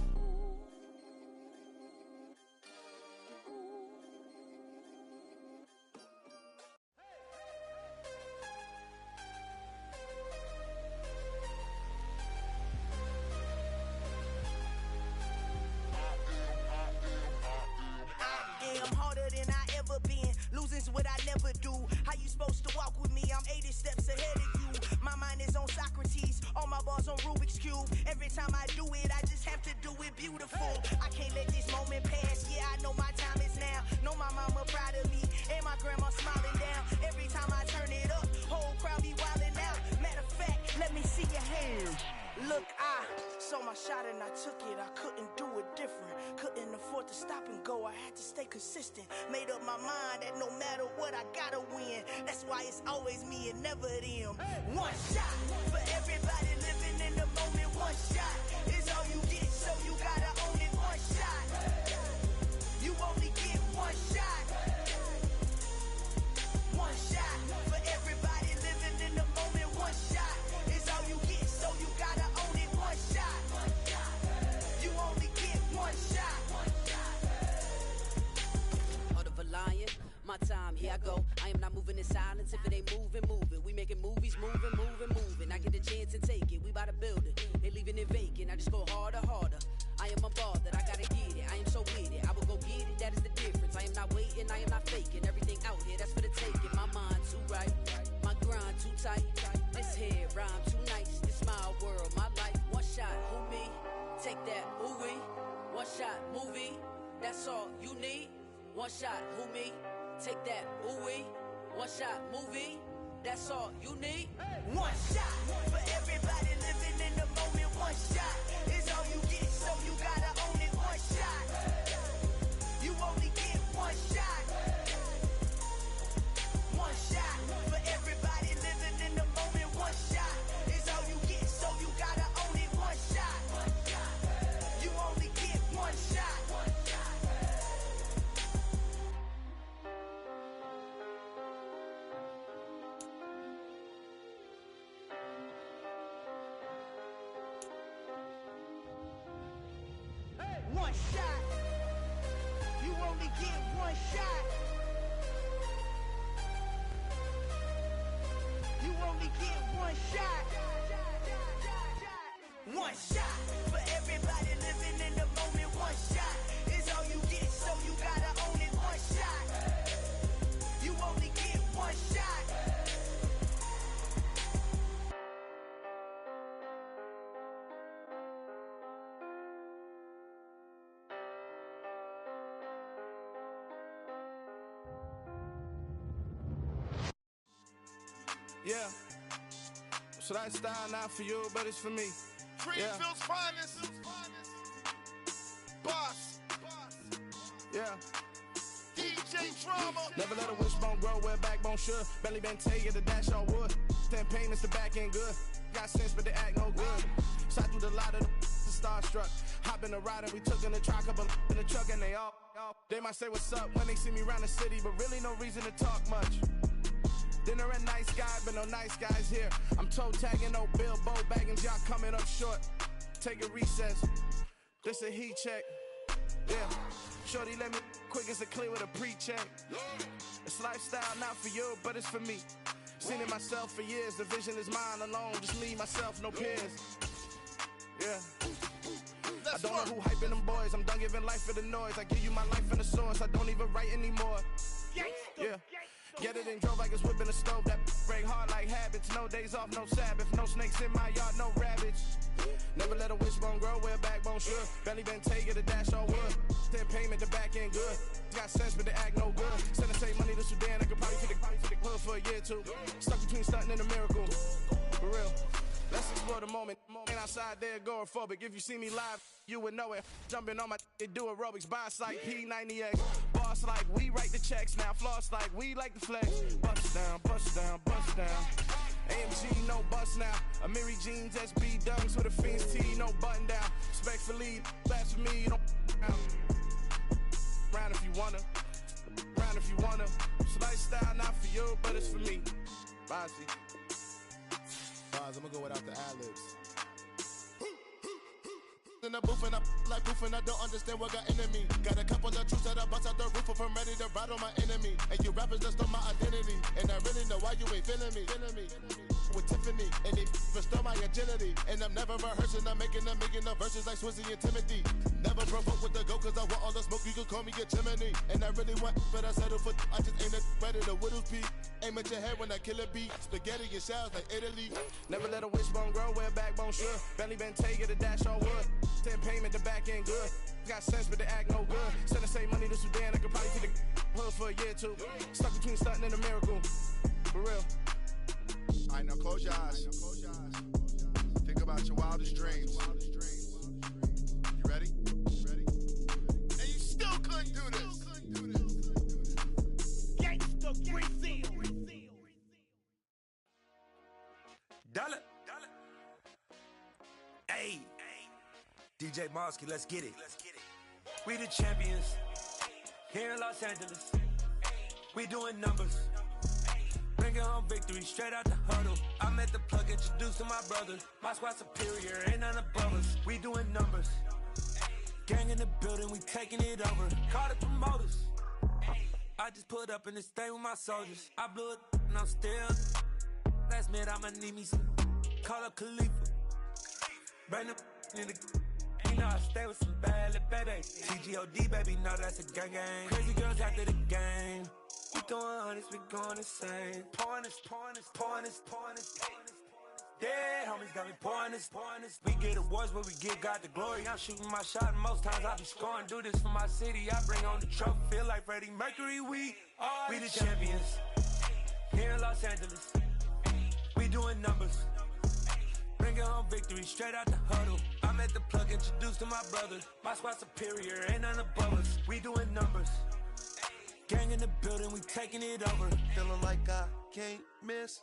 I'm harder than I ever been. Losing's what I never do. How you supposed to walk with me? I'm 80 steps ahead of you. My mind is on Socrates. All my bars on Rubik's Cube. Every time I do it, I just have to do it beautiful. I can't let this moment pass. Yeah, I know my time is now. Know my mama proud of me. And my grandma smiling down. Every time I turn it up, whole crowd be wildin' out. Matter of fact, let me see your hands. Look, I saw my shot and I took it. I couldn't do it different. Couldn't afford to stop and go. I had to stay consistent. Made up my mind that no matter what, I gotta win. That's why it's always me and never them. One shot for everybody living in the moment. One shot is all you get, so you gotta own it. One shot. You only get one shot. One shot for everybody living in the moment. One shot is all you get, so you gotta own it. One shot. You only get one shot. Heart of a lion, my time, here I go. I am not moving in silence. If it ain't moving, moving. We making movies, moving. I get a chance and take it. We bout to build it. Ain't leaving it vacant. I just go harder. I am a ball that I gotta get it. I am so with it. I will go get it. That is the difference. I am not waiting. I am not faking. This here rhyme too nice. It's my world, my life. One shot, who me? Take that, ooh-wee. One shot, movie. That's all you need. One shot, who me? Take that, ooh-wee. One shot, movie. That's all you need. One shot for everybody living in the moment. One shot is all you get, so you gotta own it. One shot. You only get one shot. One shot for everybody living in the moment. One shot is all you get, so you gotta own it. One shot. You only get one shot. One shot. You only get one shot. You only get one shot. One shot for everybody living in the moment. One shot is all you get, so you gotta own it. One shot. You only get one shot. Yeah. So that style not for you, but it's for me. Greenfield's finest. Boss. Yeah. DJ Drama. Never let a wishbone grow where backbone should. Belly been take it, the dash all wood. 10 payments, the back end good. Got sense, but they act no good. Shot through the lot of the starstruck. Hop in the ride and we took in the truck, couple in the truck, and they might say what's up when they see me around the city, but really no reason to talk much. Dinner and nice guy, but no nice guys here. I'm toe tagging, no Bilbo Baggins, y'all coming up short. Take a recess. This a heat check. Yeah. Shorty let me quick as a clear with a pre-check. It's lifestyle not for you, but it's for me. Seen it myself for years. The vision is mine alone. Just me, myself, no peers. Yeah. I don't know who hyping them boys. I'm done giving life for the noise. I give you my life in the source. I don't even write anymore. Yeah. Get it and drove like it's whipping a stove. That break hard like habits. No days off, no Sabbath. No snakes in my yard, no rabbits. Never let a wishbone grow where backbone should. Belly been take it, the dash all wood. 10 payment, the back end good. Got sense, but they act no good. Send and save money to Sudan. I could probably take the hood for a year or two. Stuck between stunting and a miracle. For real. Let's explore the moment. Ain't outside there agoraphobic. If you see me live, you would know it. Jumping on my do aerobics. Boss like P90X. Boss like we write the checks now. Floss like we like the flex. Bust down, bust down, bust down. AMG, no bust now. Amiri jeans, SB dunks with a Fiends T, no button down. Respectfully, blasphemy, you don't round if you wanna. Round if you wanna. It's lifestyle not for you, but it's for me. Bossy. I'm gonna go without the ad-libs. In the booth and I like proof and I don't understand what got into me. Got a couple of troops that I bust out the roof if I'm ready to ride on my enemy. And you rappers just stole my identity. And I really know why you ain't feeling me. With Tiffany, and they restore my agility. And I'm never rehearsing, I'm making a million of verses like Swizzy and Timothy. Never provoke with the go, cause I want all the smoke, you can call me a chimney. And I really want, but I settle for, I just ain't ready to Whittles Peak. Aim at your head when I kill a beat. Spaghetti and shells like Italy. Never let a wishbone grow where backbone should. Belly been take it, the dash all wood. 10 payment, the back end good. Got sense, but they act no good. Send and save money to Sudan, I could probably take the hood for a year or two. Stuck between stunting and a miracle. For real. Alright, now close your eyes. Think about your wildest dreams. You ready? And you still couldn't do this. Gangsta Brazil. Dollar. Hey. DJ Mosky, let's get it. We the champions. Here in Los Angeles. We doing numbers. Bringing home victory straight out the huddle. I'm at the plug, introduced to my brother. My squad superior, ain't none above us. We doing numbers. Gang in the building, we taking it over. Call the promoters. I just put up in this thing with my soldiers. I blew it and I'm still. Last minute I'ma need me some. Call up Khalifa. Bring them in the. You know I stay with some bad little baby. TGOD baby, know that's a gang gang. Crazy girls after the game. We throwing hundreds, we going insane. Pouring this. Dead homies got me pouring this. We get awards, but we give God the glory. I'm shooting my shot, and most times I be scoring. Do this for my city, I bring on the trophy. Feel like Freddie Mercury, we the champions. Here in Los Angeles, we doing numbers. Bringing home victory straight out the huddle. I'm at the plug, introduced to my brothers. My squad superior, ain't none above us. We doing numbers. Gang in the building, we taking it over. Feeling like I can't miss.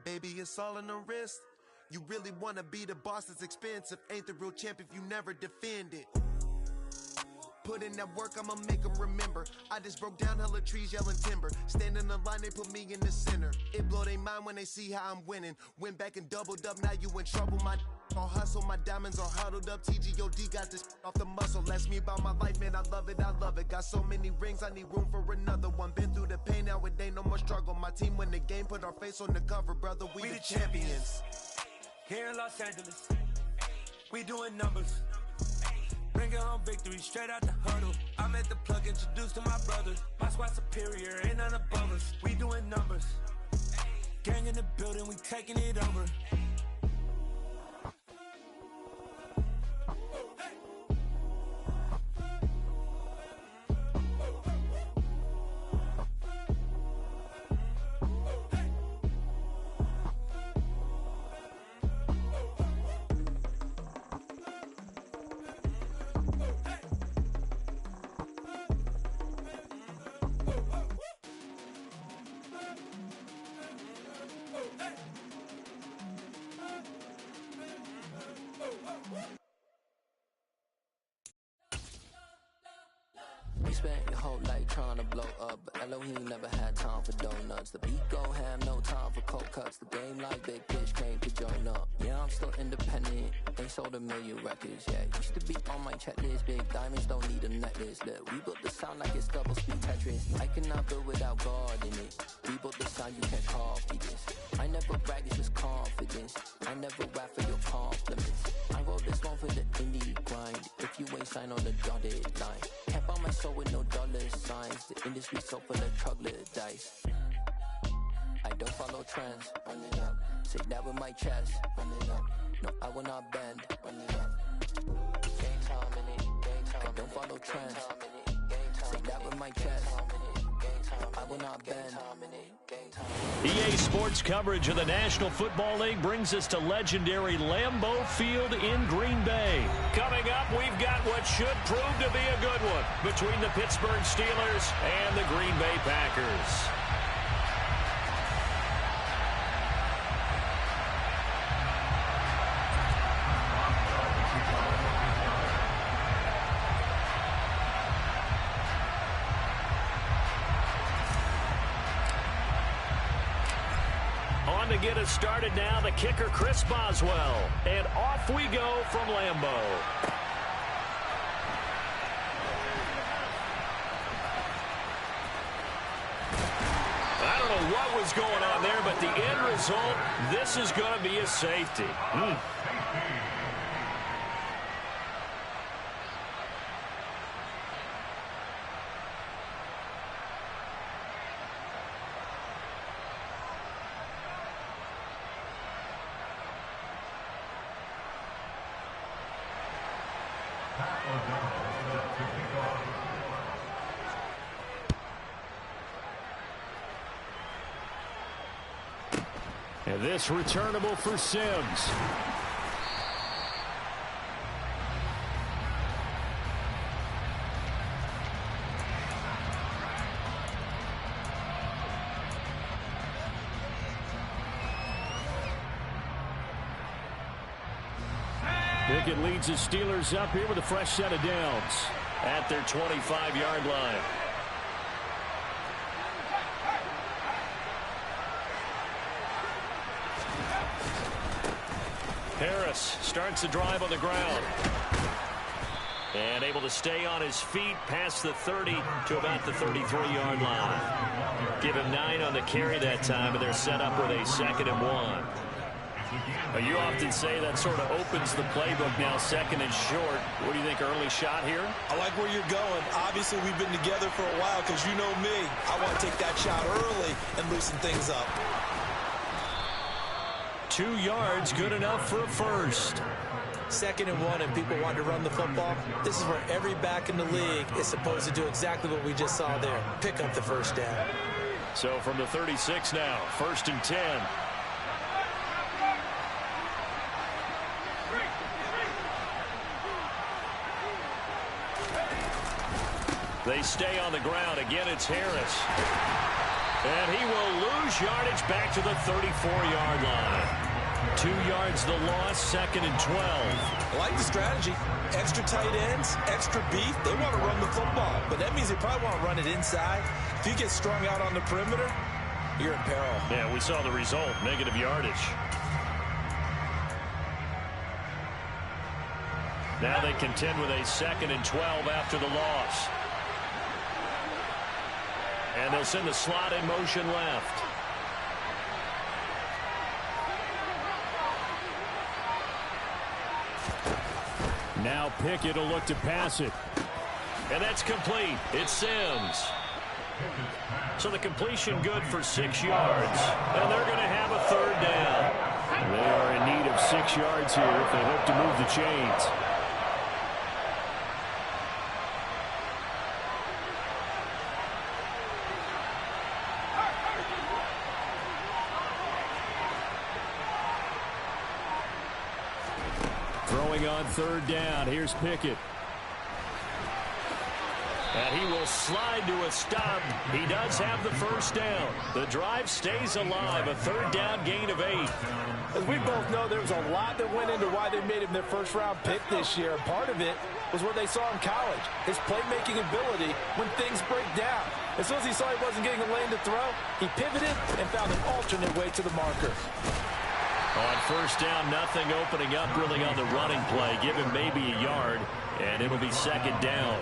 Baby, it's all in the wrist. You really wanna be the boss, that's expensive. Ain't the real champ if you never defend it. Put in that work, I'ma make them remember. I just broke down hella trees, yelling timber. Stand in the line, they put me in the center. It blow their mind when they see how I'm winning. Went back and doubled up, now you in trouble. My all hustle, my diamonds are huddled up. TGOD got this off the muscle. Ask me about my life, man, I love it, I love it. Got so many rings, I need room for another one. Been through the pain, now it ain't no more struggle. My team win the game, put our face on the cover, brother. We the champions. Here in Los Angeles, we doing numbers. Bringing home victory straight out the huddle. I'm at the plug, introduced to my brothers. My squad superior, ain't none above us. We doing numbers. Gang in the building, we taking it over. You spent your whole life trying to blow up, but Elohim never had time for donuts. The beat go ham, no time for cold cuts. The game like Big Pitch came to join up. Yeah, I'm still independent, ain't sold a million records yet. Used to be on my checklist, big diamonds don't need a necklace. Look, we built the sound like it's double speed Tetris. I cannot build without God in it. We built the sound, you can't copy this. I never brag, it's just confidence. I never rap for your compliments. I wrote this one for the indie grind. If you ain't signed on the dotted line, can't buy my soul with no dollar signs. The industry so full of troglodytes. I don't follow trends. Run it up. Say that with my chest. Run it up. No, I will not bend. Run it up. Game time in it. Game time. I don't follow trends. Say that with my chest. I will not bend. EA Sports coverage of the National Football League brings us to legendary Lambeau Field in Green Bay. Coming up, we've got what should prove to be a good one between the Pittsburgh Steelers and the Green Bay Packers. To get us started now, the kicker Chris Boswell, and off we go from Lambeau. I don't know what was going on there, but the end result, this is going to be a safety. And this returnable for Sims. Pickett leads his Steelers up here with a fresh set of downs at their 25-yard line. Harris starts the drive on the ground. And able to stay on his feet past the 30 to about the 33-yard line. Give him 9 on the carry that time, and they're set up with a 2nd and 1. You often say that sort of opens the playbook now, 2nd and short. What do you think, early shot here? I like where you're going. Obviously, we've been together for a while because you know me. I want to take that shot early and loosen things up. 2 yards, good enough for a first. 2nd and 1, and people want to run the football. This is where every back in the league is supposed to do exactly what we just saw there. Pick up the first down. So from the 36 now, 1st and 10. They stay on the ground. Again, it's Harris. And he will lose yardage back to the 34-yard line. 2 yards the loss, 2nd and 12. I like the strategy. Extra tight ends, extra beef. They want to run the football, but that means they probably want to run it inside. If you get strung out on the perimeter, you're in peril. Yeah, we saw the result, negative yardage. Now they contend with a 2nd and 12 after the loss. And they'll send the slot in motion left. Now Pickett will look to pass it. And that's complete. It's Sims. So the completion good for 6 yards. And they're going to have a 3rd down. They are in need of 6 yards here if they hope to move the chains. Throwing on 3rd down. Here's Pickett. And he will slide to a stop. He does have the 1st down. The drive stays alive. A 3rd down gain of 8. As we both know, there was a lot that went into why they made him their 1st-round pick this year. Part of it was what they saw in college, his playmaking ability when things break down. As soon as he saw he wasn't getting a lane to throw, he pivoted and found an alternate way to the marker. On 1st down, nothing opening up really on the running play. Give him maybe a yard, and it'll be 2nd down.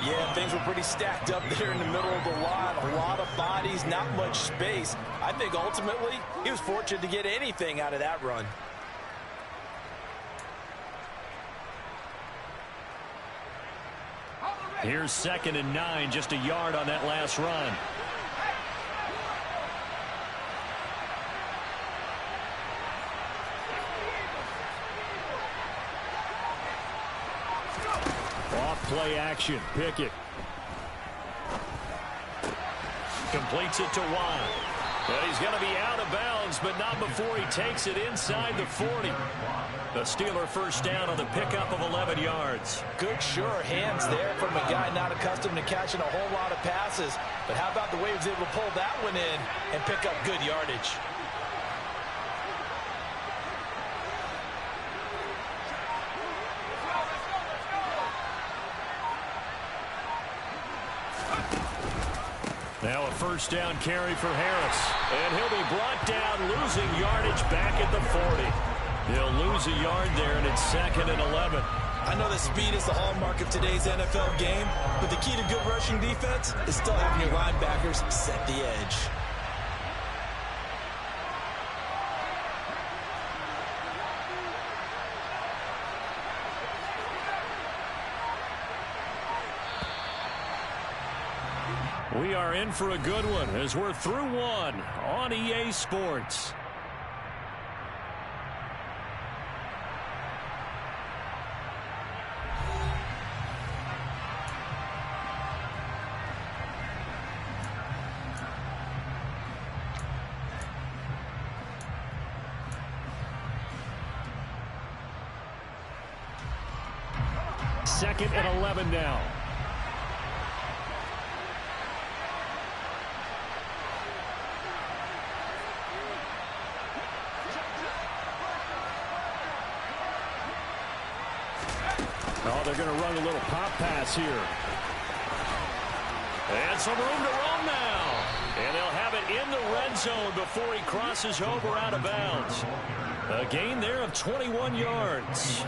Yeah, things were pretty stacked up there in the middle of the line. A lot of bodies, not much space. I think ultimately he was fortunate to get anything out of that run. Here's 2nd and 9, just a yard on that last run. Play action. Pickett completes it to Watt. And he's going to be out of bounds, but not before he takes it inside the 40. The Steeler 1st down on the pickup of 11 yards. Good, sure hands there from a guy not accustomed to catching a whole lot of passes. But how about the way he was able to pull that one in and pick up good yardage? Now a 1st down carry for Harris. And he'll be brought down, losing yardage back at the 40. He'll lose a yard there, and it's 2nd and 11. I know that speed is the hallmark of today's NFL game, but the key to good rushing defense is still having your linebackers set the edge. We are in for a good one as we're through one on EA Sports. Second and 11 now. Oh, they're going to run a little pop pass here. And some room to roam now. And they'll have it in the red zone before he crosses over out of bounds. A gain there of 21 yards.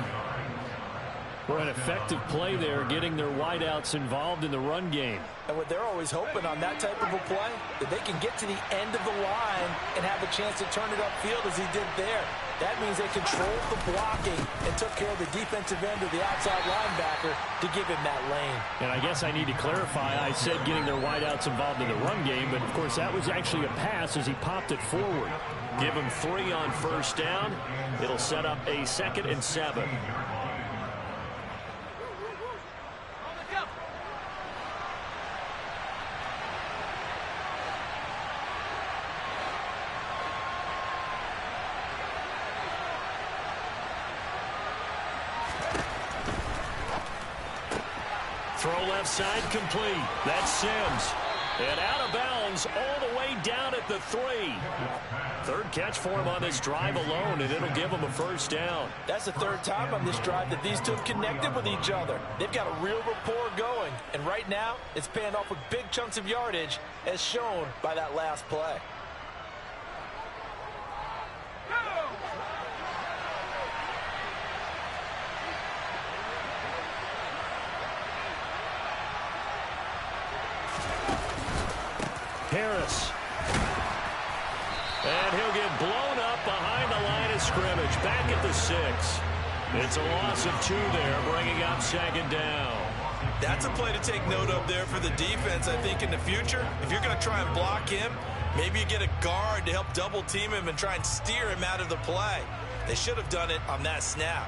For an effective play there, getting their wideouts involved in the run game. And what they're always hoping on that type of a play, that they can get to the end of the line and have a chance to turn it upfield as he did there. That means they controlled the blocking and took care of the defensive end of the outside linebacker to give him that lane. And I guess I need to clarify, I said getting their wideouts involved in the run game, but of course that was actually a pass as he popped it forward. Give him 3 on first down. It'll set up a 2nd and 7. Throw left side complete. That's Sims. And out of bounds all the way down at the 3. Third catch for him on this drive alone, and it'll give him a first down. That's the 3rd time on this drive that these two have connected with each other. They've got a real rapport going. And right now, it's paying off with big chunks of yardage, as shown by that last play. Harris. And he'll get blown up behind the line of scrimmage. Back at the 6. It's a loss of 2 there, bringing up 2nd down. That's a play to take note of there for the defense. I think in the future, if you're going to try and block him, maybe you get a guard to help double team him and try and steer him out of the play. They should have done it on that snap.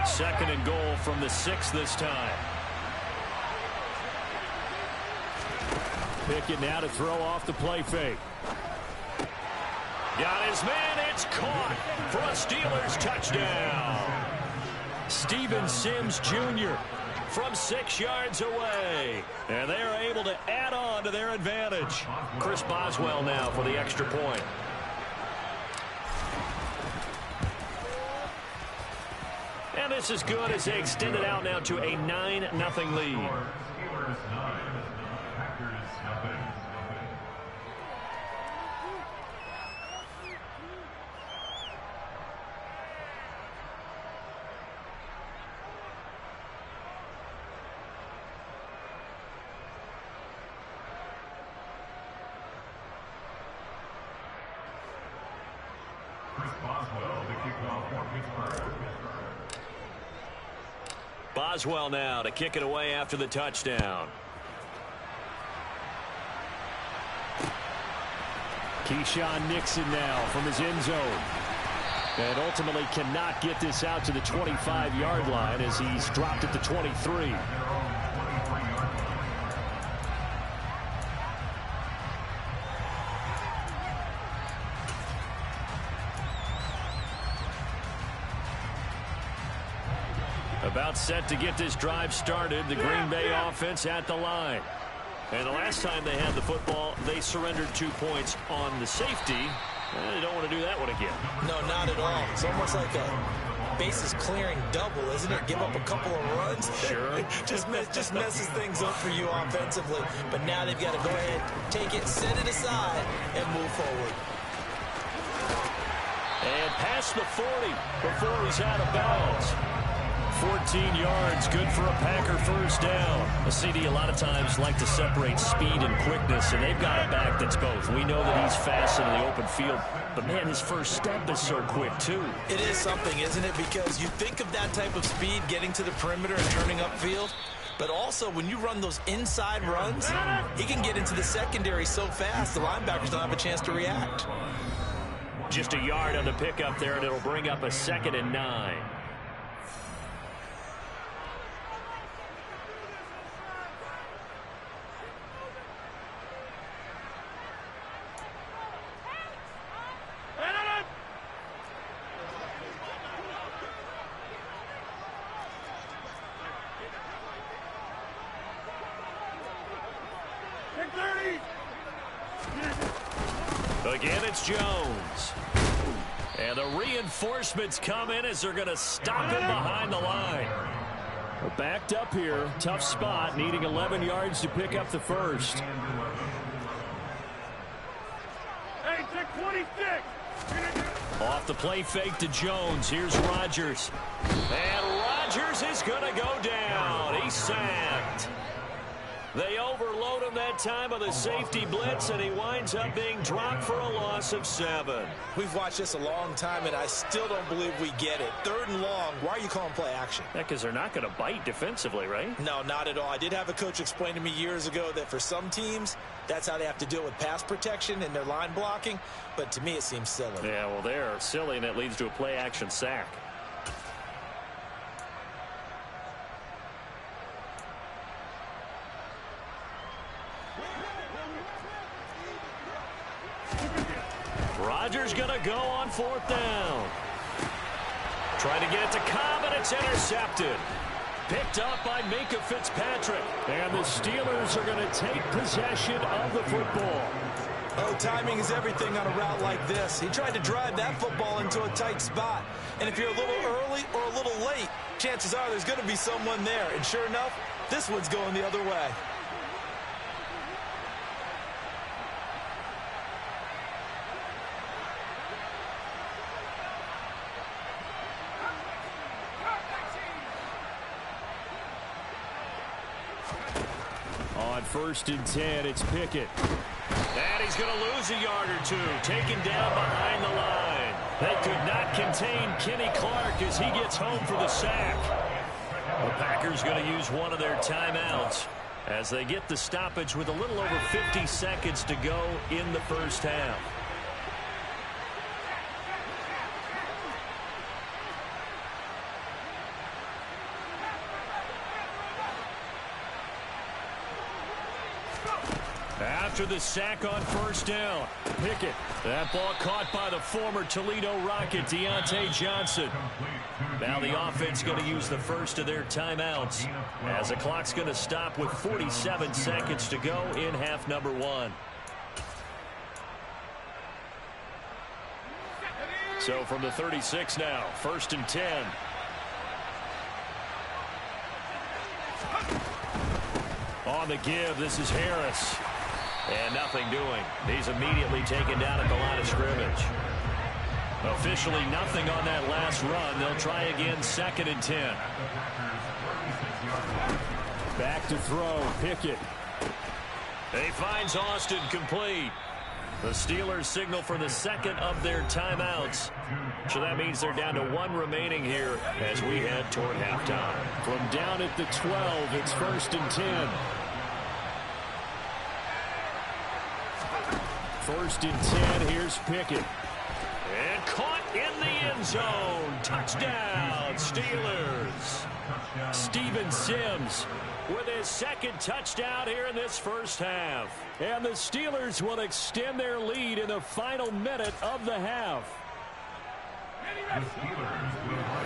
Second and goal from the 6 this time. Pickett now to throw off the play fake. Got his man. It's caught for a Steelers touchdown. Steven Sims Jr. from 6 yards away. And they are able to add on to their advantage. Chris Boswell now for the extra point. And this is good as they extend it out now to a 9-0 lead. Boswell now to kick it away after the touchdown. Keyshawn Nixon now from his end zone. And ultimately cannot get this out to the 25-yard line as he's dropped at the 23. About set to get this drive started. The Green Bay offense at the line. And the last time they had the football, they surrendered 2 points on the safety. They don't want to do that one again. No, not at all. It's almost like a bases clearing double, isn't it? Give up a couple of runs. Sure. just messes things up for you offensively. But now they've got to go ahead, take it, set it aside, and move forward. And past the 40 before he's out of bounds. 14 yards, good for a Packer first down. A CD a lot of times like to separate speed and quickness, and they've got a back that's both. We know that he's fast in the open field, but man, his first step is so quick too. It is something, isn't it? Because you think of that type of speed getting to the perimeter and turning upfield, but also when you run those inside runs, he can get into the secondary so fast the linebackers don't have a chance to react. Just a yard on the pickup there, and it'll bring up a 2nd and 9. Again, it's Jones. And the reinforcements come in as they're going to stop him behind the line. We're backed up here. Tough spot, needing 11 yards to pick up the first. Hey, check 20 Off the play fake to Jones. Here's Rodgers. And Rodgers is going to go down. He's sacked. They overload him that time with a safety blitz, and he winds up being dropped for a loss of 7. We've watched this a long time, and I still don't believe we get it. 3rd and long, why are you calling play action? Yeah, because they're not going to bite defensively, right? No, not at all. I did have a coach explain to me years ago that for some teams, that's how they have to deal with pass protection and their line blocking, but to me it seems silly. Yeah, well, they're silly, and it leads to a play action sack. Rodgers going to go on 4th down. Trying to get it to Cobb, and it's intercepted. Picked up by Minkah Fitzpatrick. And the Steelers are going to take possession of the football. Oh, timing is everything on a route like this. He tried to drive that football into a tight spot. And if you're a little early or a little late, chances are there's going to be someone there. And sure enough, this one's going the other way. On 1st and 10, it's Pickett. And he's going to lose a yard or 2, taken down behind the line. They could not contain Kenny Clark as he gets home for the sack. The Packers going to use one of their timeouts as they get the stoppage with a little over 50 seconds to go in the first half. After the sack on 1st down, Pickett. That ball caught by the former Toledo Rocket, Deontay Johnson. Now the offense going to use the first of their timeouts as the clock's going to stop with 47 seconds to go in half number 1. So from the 36 now, 1st and 10. On the give, this is Harris. And nothing doing. He's immediately taken down at the line of scrimmage. Officially nothing on that last run. They'll try again 2nd and 10. Back to throw, Pickett. He finds Austin complete. The Steelers signal for the 2nd of their timeouts. So that means they're down to 1 remaining here as we head toward halftime. From down at the 12, it's 1st and 10. 1st and 10, here's Pickett. And caught in the end zone. Touchdown, Steelers. Steven Sims with his 2nd touchdown here in this first half. And the Steelers will extend their lead in the final minute of the half.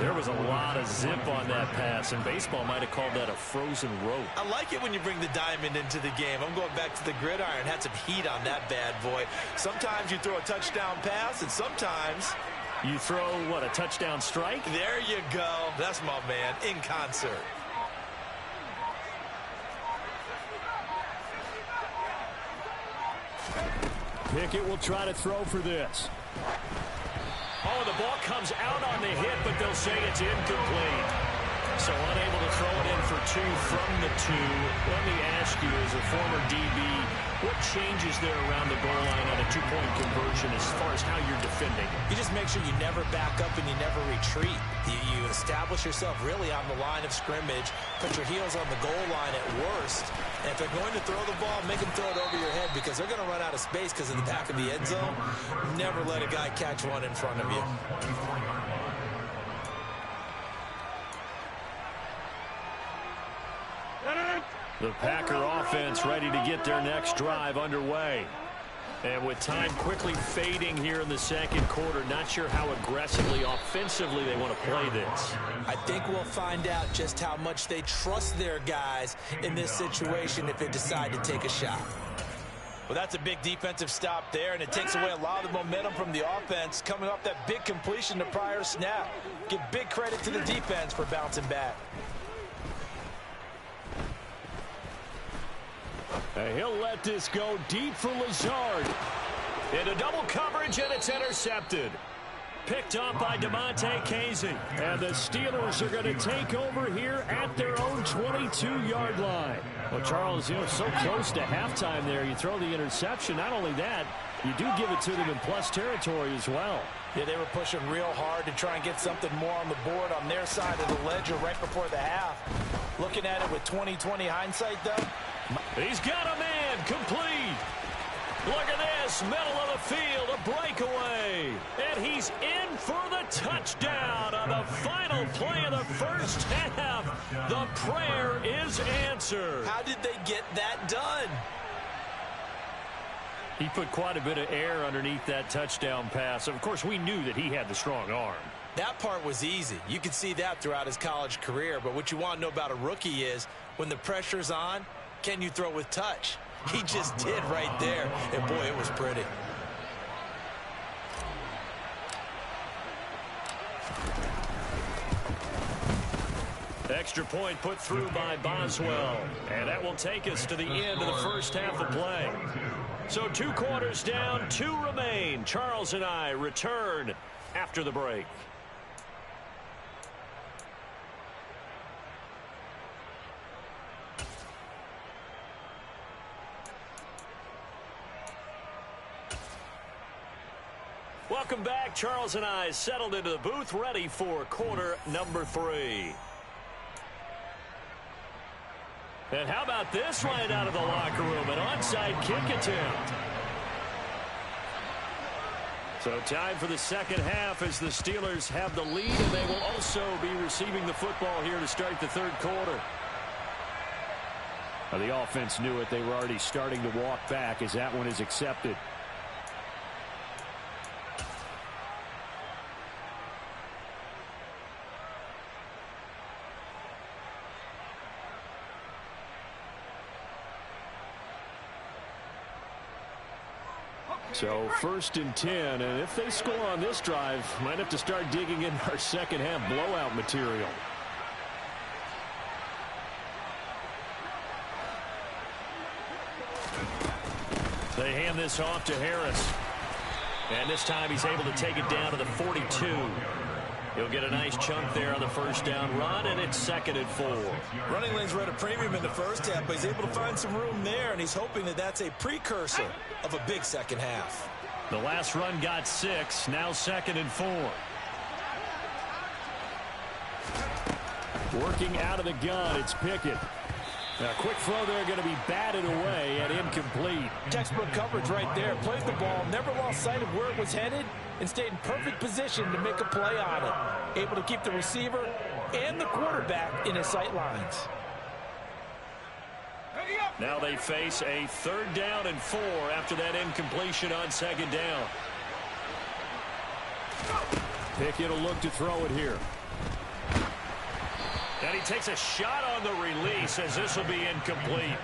There was a lot of zip on that pass, and baseball might have called that a frozen rope. I like it when you bring the diamond into the game. I'm going back to the gridiron. Had some heat on that bad boy. Sometimes you throw a touchdown pass, and sometimes you throw, what, a touchdown strike? There you go. That's my man, in concert. Pickett will try to throw for this. Oh, the ball comes out on the hit, but they'll say it's incomplete. So unable to throw it in for 2 from the 2. Let me ask you, as a former DB, what changes there around the goal line on a 2-point conversion as far as how you're defending? You just make sure you never back up and you never retreat. You establish yourself really on the line of scrimmage, put your heels on the goal line at worst, and if they're going to throw the ball, make them throw it over your head because they're going to run out of space because of the back of the end zone. Never let a guy catch one in front of you. The Packer offense ready to get their next drive underway. And with time quickly fading here in the second quarter, not sure how aggressively, offensively they want to play this. I think we'll find out just how much they trust their guys in this situation if they decide to take a shot. Well, that's a big defensive stop there, and it takes away a lot of the momentum from the offense coming off that big completion the prior snap. Give big credit to the defense for bouncing back. He'll let this go deep for Lazard. Into double coverage, and it's intercepted. Picked up by Damontae Kazee. And the Steelers are going to take over here at their own 22-yard line. Well, Charles, so close to halftime there. You throw the interception. Not only that, you do give it to them in plus territory as well. Yeah, they were pushing real hard to try and get something more on the board on their side of the ledger right before the half. Looking at it with 20/20 hindsight, though. He's got a man complete. Look at this, middle of the field, a breakaway. And he's in for the touchdown on the final play of the first half. The prayer is answered. How did they get that done? He put quite a bit of air underneath that touchdown pass. Of course, we knew that he had the strong arm. That part was easy. You could see that throughout his college career. But what you want to know about a rookie is when the pressure's on, can you throw with touch? He just did right there. And, boy, it was pretty. Extra point put through by Boswell. And that will take us to the end of the first half of play. So 2 quarters down, 2 remain. Charles and I return after the break. Welcome back. Charles and I settled into the booth, ready for quarter number 3. And how about this right out of the locker room? An onside kick attempt. So time for the second half as the Steelers have the lead, and they will also be receiving the football here to start the third quarter. Now, the offense knew it. They were already starting to walk back as that one is accepted. So 1st and 10, and if they score on this drive, might have to start digging in our second half blowout material. They hand this off to Harris. And this time he's able to take it down to the 42. He'll get a nice chunk there on the first down run, and it's 2nd and 4. Running lanes were at a premium in the first half, but he's able to find some room there, and he's hoping that that's a precursor of a big second half. The last run got 6, now 2nd and 4. Working out of the gun, it's Pickett. A quick throw there going to be batted away and incomplete. Textbook coverage right there. Played the ball, never lost sight of where it was headed, and stayed in perfect position to make a play on it. Able to keep the receiver and the quarterback in his sight lines. Now they face a 3rd down and 4 after that incompletion on 2nd down. Pickett will look to throw it here. And he takes a shot on the release as this will be incomplete.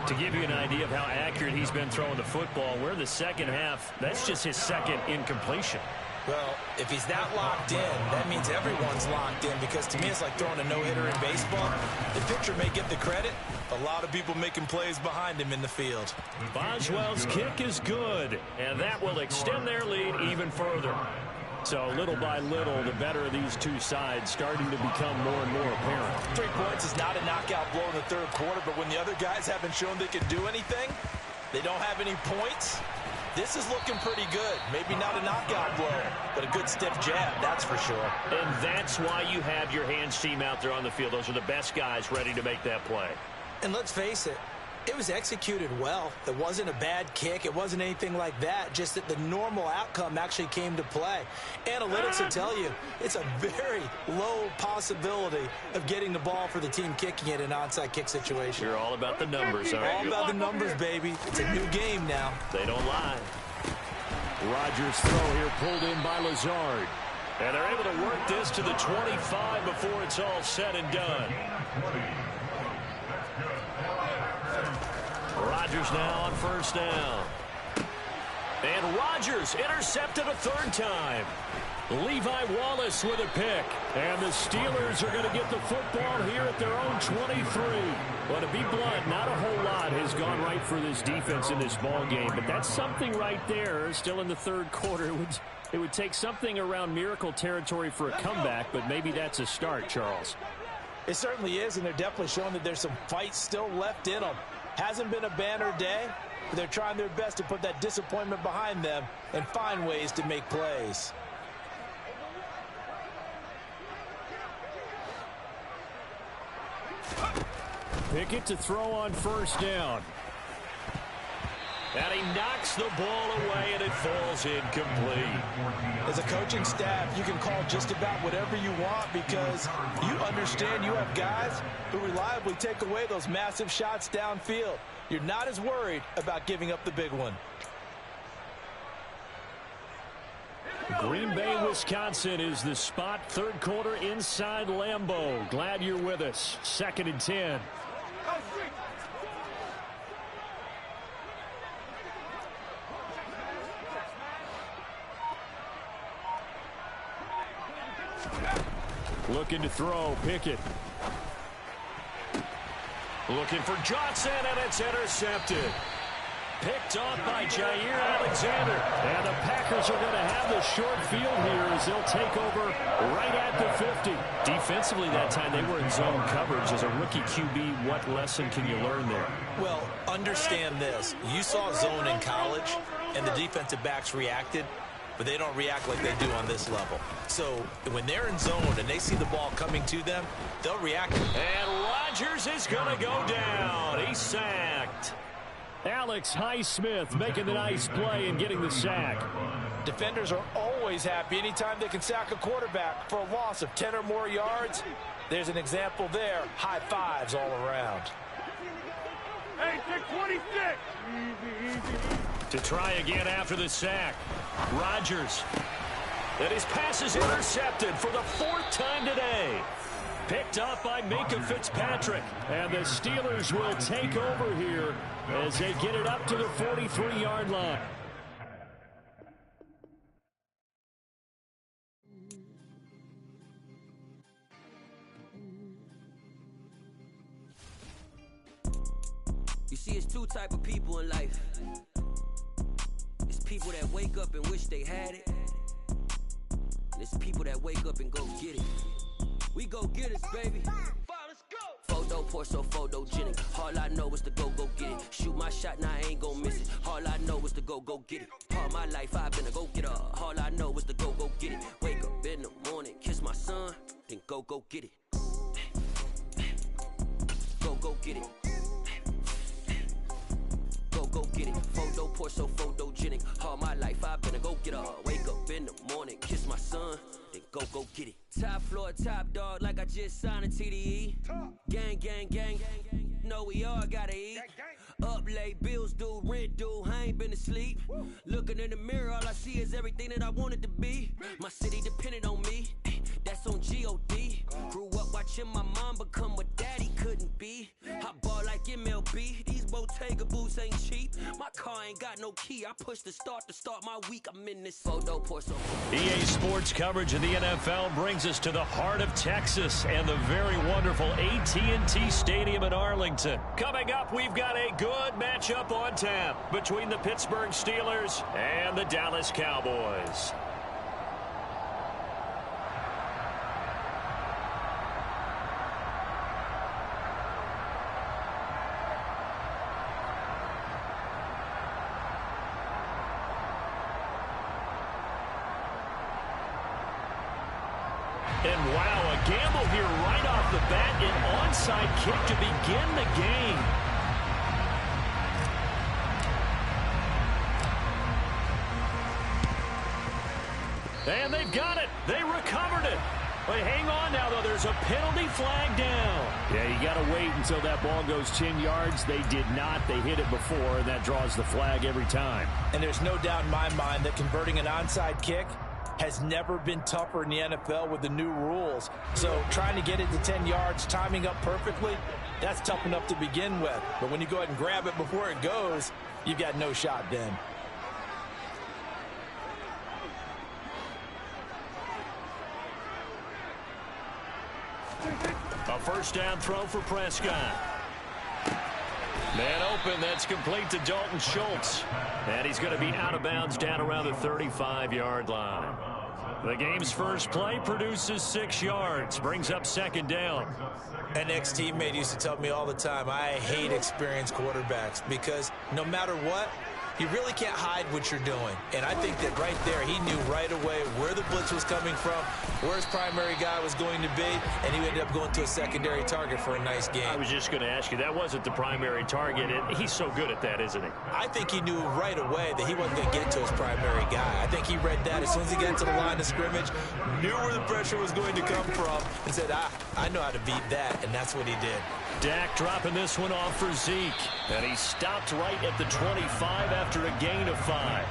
To give you an idea of how accurate he's been throwing the football, we're in the second half. That's just his 2nd incompletion. Well, if he's that locked in, that means everyone's locked in, because to me it's like throwing a no-hitter in baseball. The pitcher may get the credit. A lot of people making plays behind him in the field. Boswell's kick is good, and that will extend their lead even further. So little by little, the better of these two sides starting to become more and more apparent. 3 points is not a knockout blow in the third quarter, but when the other guys haven't shown they can do anything, they don't have any points, this is looking pretty good. Maybe not a knockout blow, but a good stiff jab, that's for sure. And that's why you have your hands team out there on the field. Those are the best guys ready to make that play. And let's face it, it was executed well. It wasn't a bad kick. It wasn't anything like that. Just that the normal outcome actually came to play. Analytics will tell you it's a very low possibility of getting the ball for the team kicking it in an onside kick situation. You're all about the numbers, aren't you? All about the numbers, baby. It's a new game now. They don't lie. Rodgers' throw here pulled in by Lazard. And they're able to work this to the 25 before it's all said and done. Rodgers now on first down. And Rodgers intercepted a third time. Levi Wallace with a pick. And the Steelers are going to get the football here at their own 23. Well, to be blunt, not a whole lot has gone right for this defense in this ball game. But that's something right there. Still in the third quarter. It would take something around miracle territory for a comeback, but maybe that's a start, Charles. It certainly is, and they're definitely showing that there's some fight still left in them. Hasn't been a banner day, but they're trying their best to put that disappointment behind them and find ways to make plays. Pickett to throw on first down. And he knocks the ball away, and it falls incomplete. As a coaching staff, you can call just about whatever you want because you understand you have guys who reliably take away those massive shots downfield. You're not as worried about giving up the big one. Green Bay, Wisconsin is the spot. Third quarter inside Lambeau. Glad you're with us. 2nd and 10. Looking to throw, Pickett. Looking for Johnson, and it's intercepted. Picked off by Jair Alexander. And the Packers are going to have the short field here as they'll take over right at the 50. Defensively that time, they were in zone coverage. As a rookie QB, what lesson can you learn there? Well, understand this. You saw zone in college, and the defensive backs reacted, but they don't react like they do on this level. So when they're in zone and they see the ball coming to them, they'll react. And Rodgers is going to go down. He's sacked. Alex Highsmith making the nice play and getting the sack. Defenders are always happy anytime they can sack a quarterback for a loss of 10 or more yards. There's an example there. High fives all around. Hey, 26. Easy. To try again after the sack. Rodgers. And his pass is intercepted for the 4th time today. Picked up by Minkah Fitzpatrick. And the Steelers will take over here as they get it up to the 43-yard line. You see, it's two type of people in life. It's people that wake up and wish they had it. And it's people that wake up and go get it. We go get it, baby. Photo poor, so photogenic. All I know is to go get it. Shoot my shot, now I ain't gon' miss it. All I know is to go get it. All my life I've been a go-getter. All I know is to go get it. Wake up in the morning, kiss my son, then go get it. Go get it. Go get it. Photo poor, so photogenic. All my life I've been a go-getter. Wake up in the morning, kiss my son, then go get it. Top floor, top dog, like I just signed a TDE. Gang. Know we all gotta eat. Up late, bills due, rent due, I ain't been asleep. Looking in the mirror, all I see is everything that I wanted to be. My city depended on me, that's on G.O.D. Grew up watching my mom become what daddy couldn't be. I ball like MLB, these Bottega boots ain't cheap. My car ain't got no key, I push the start to start my week. I'm in this photo pour so. EA Sports coverage of the NFL brings us to the heart of Texas and the very wonderful AT&T Stadium in Arlington. Coming up, we've got a good matchup on tap between the Pittsburgh Steelers and the Dallas Cowboys. And wow, a gamble here right off the bat, an onside kick to begin the game. And they've got it. They recovered it. But hang on now, though. There's a penalty flag down. Yeah, you got to wait until that ball goes 10 yards. They did not. They hit it before, and that draws the flag every time. And there's no doubt in my mind that converting an onside kick has never been tougher in the NFL with the new rules. So trying to get it to 10 yards, timing up perfectly, that's tough enough to begin with. But when you go ahead and grab it before it goes, you've got no shot then. A first down throw for Prescott. Man open, that's complete to Dalton Schultz. And he's going to be out of bounds down around the 35-yard line. The game's first play produces 6 yards, brings up second down. An ex-teammate used to tell me all the time, I hate experienced quarterbacks because no matter what, you really can't hide what you're doing. And I think that right there, he knew right away where the blitz was coming from, where his primary guy was going to be, and he ended up going to a secondary target for a nice game. I was just going to ask you, that wasn't the primary target. He's so good at that, isn't he? I think he knew right away that he wasn't going to get to his primary guy. I think he read that as soon as he got to the line of scrimmage, knew where the pressure was going to come from, and said, I know how to beat that, and that's what he did. Dak dropping this one off for Zeke. And he stopped right at the 25 after a gain of 5.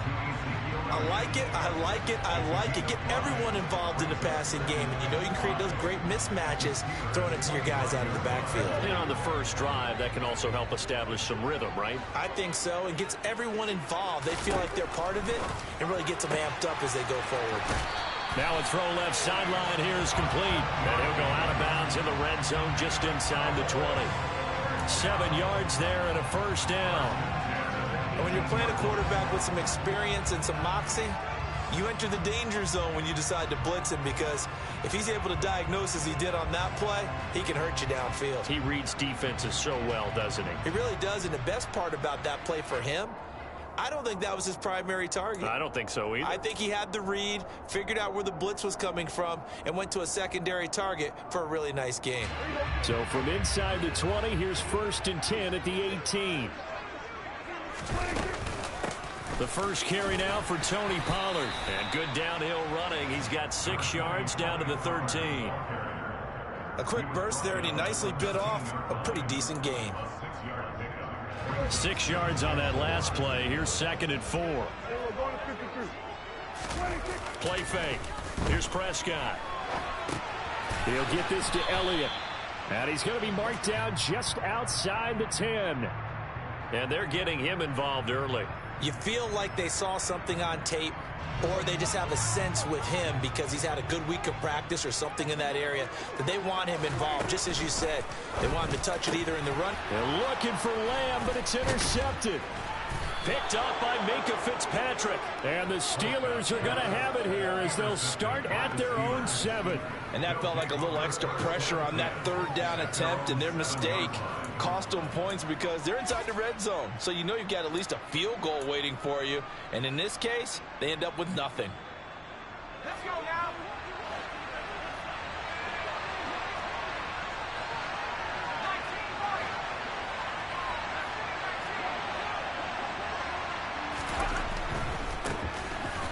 I like it, I like it, I like it. Get everyone involved in the passing game. And you know you can create those great mismatches throwing it to your guys out of the backfield. And on the first drive, that can also help establish some rhythm, right? I think so. It gets everyone involved. They feel like they're part of it and really gets them amped up as they go forward. Now a throw left sideline here is complete. And he'll go out of bounds in the red zone just inside the 20. 7 yards there and a first down. And when you're playing a quarterback with some experience and some moxie, you enter the danger zone when you decide to blitz him, because if he's able to diagnose as he did on that play, he can hurt you downfield. He reads defenses so well, doesn't he? He really does, and the best part about that play for him, I don't think that was his primary target. I don't think so either. I think he had the read, figured out where the blitz was coming from, and went to a secondary target for a really nice game. So from inside the 20, here's 1st and 10 at the 18. The first carry now for Tony Pollard. And good downhill running. He's got 6 yards down to the 13. A quick burst there, and he nicely bit off a pretty decent gain. 6 yards on that last play. Here's 2nd and 4. Play fake. Here's Prescott. He'll get this to Elliott. And he's going to be marked down just outside the 10. And they're getting him involved early. You feel like they saw something on tape, or they just have a sense with him because he's had a good week of practice or something in that area that they want him involved. Just as you said, they want him to touch it either in the run. They're looking for Lamb, but it's intercepted. Picked up by Minkah Fitzpatrick. And the Steelers are going to have it here as they'll start at their own 7. And that felt like a little extra pressure on that 3rd down attempt, and their mistake cost them points because they're inside the red zone. So you know you've got at least a field goal waiting for you. And in this case, they end up with nothing. Let's go now.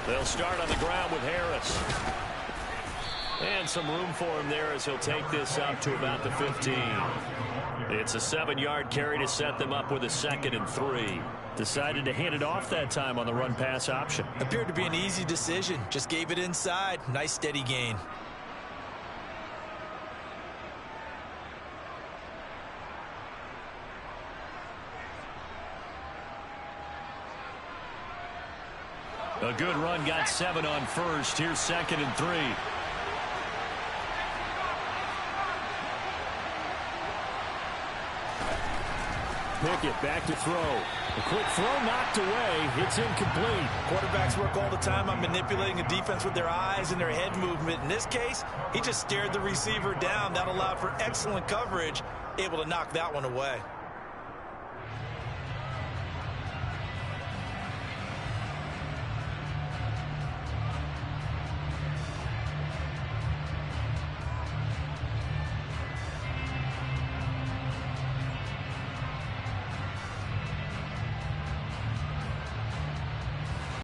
They'll start on the ground with Harris. And some room for him there as he'll take this up to about the 15. It's a 7-yard carry to set them up with a 2nd and 3. Decided to hand it off that time on the run-pass option. Appeared to be an easy decision. Just gave it inside. Nice steady gain. A good run, got 7 on 1st. Here's 2nd and 3. Pickett back to throw. A quick throw knocked away. It's incomplete. Quarterbacks work all the time on manipulating a defense with their eyes and their head movement. In this case, he just stared the receiver down. That allowed for excellent coverage, able to knock that one away.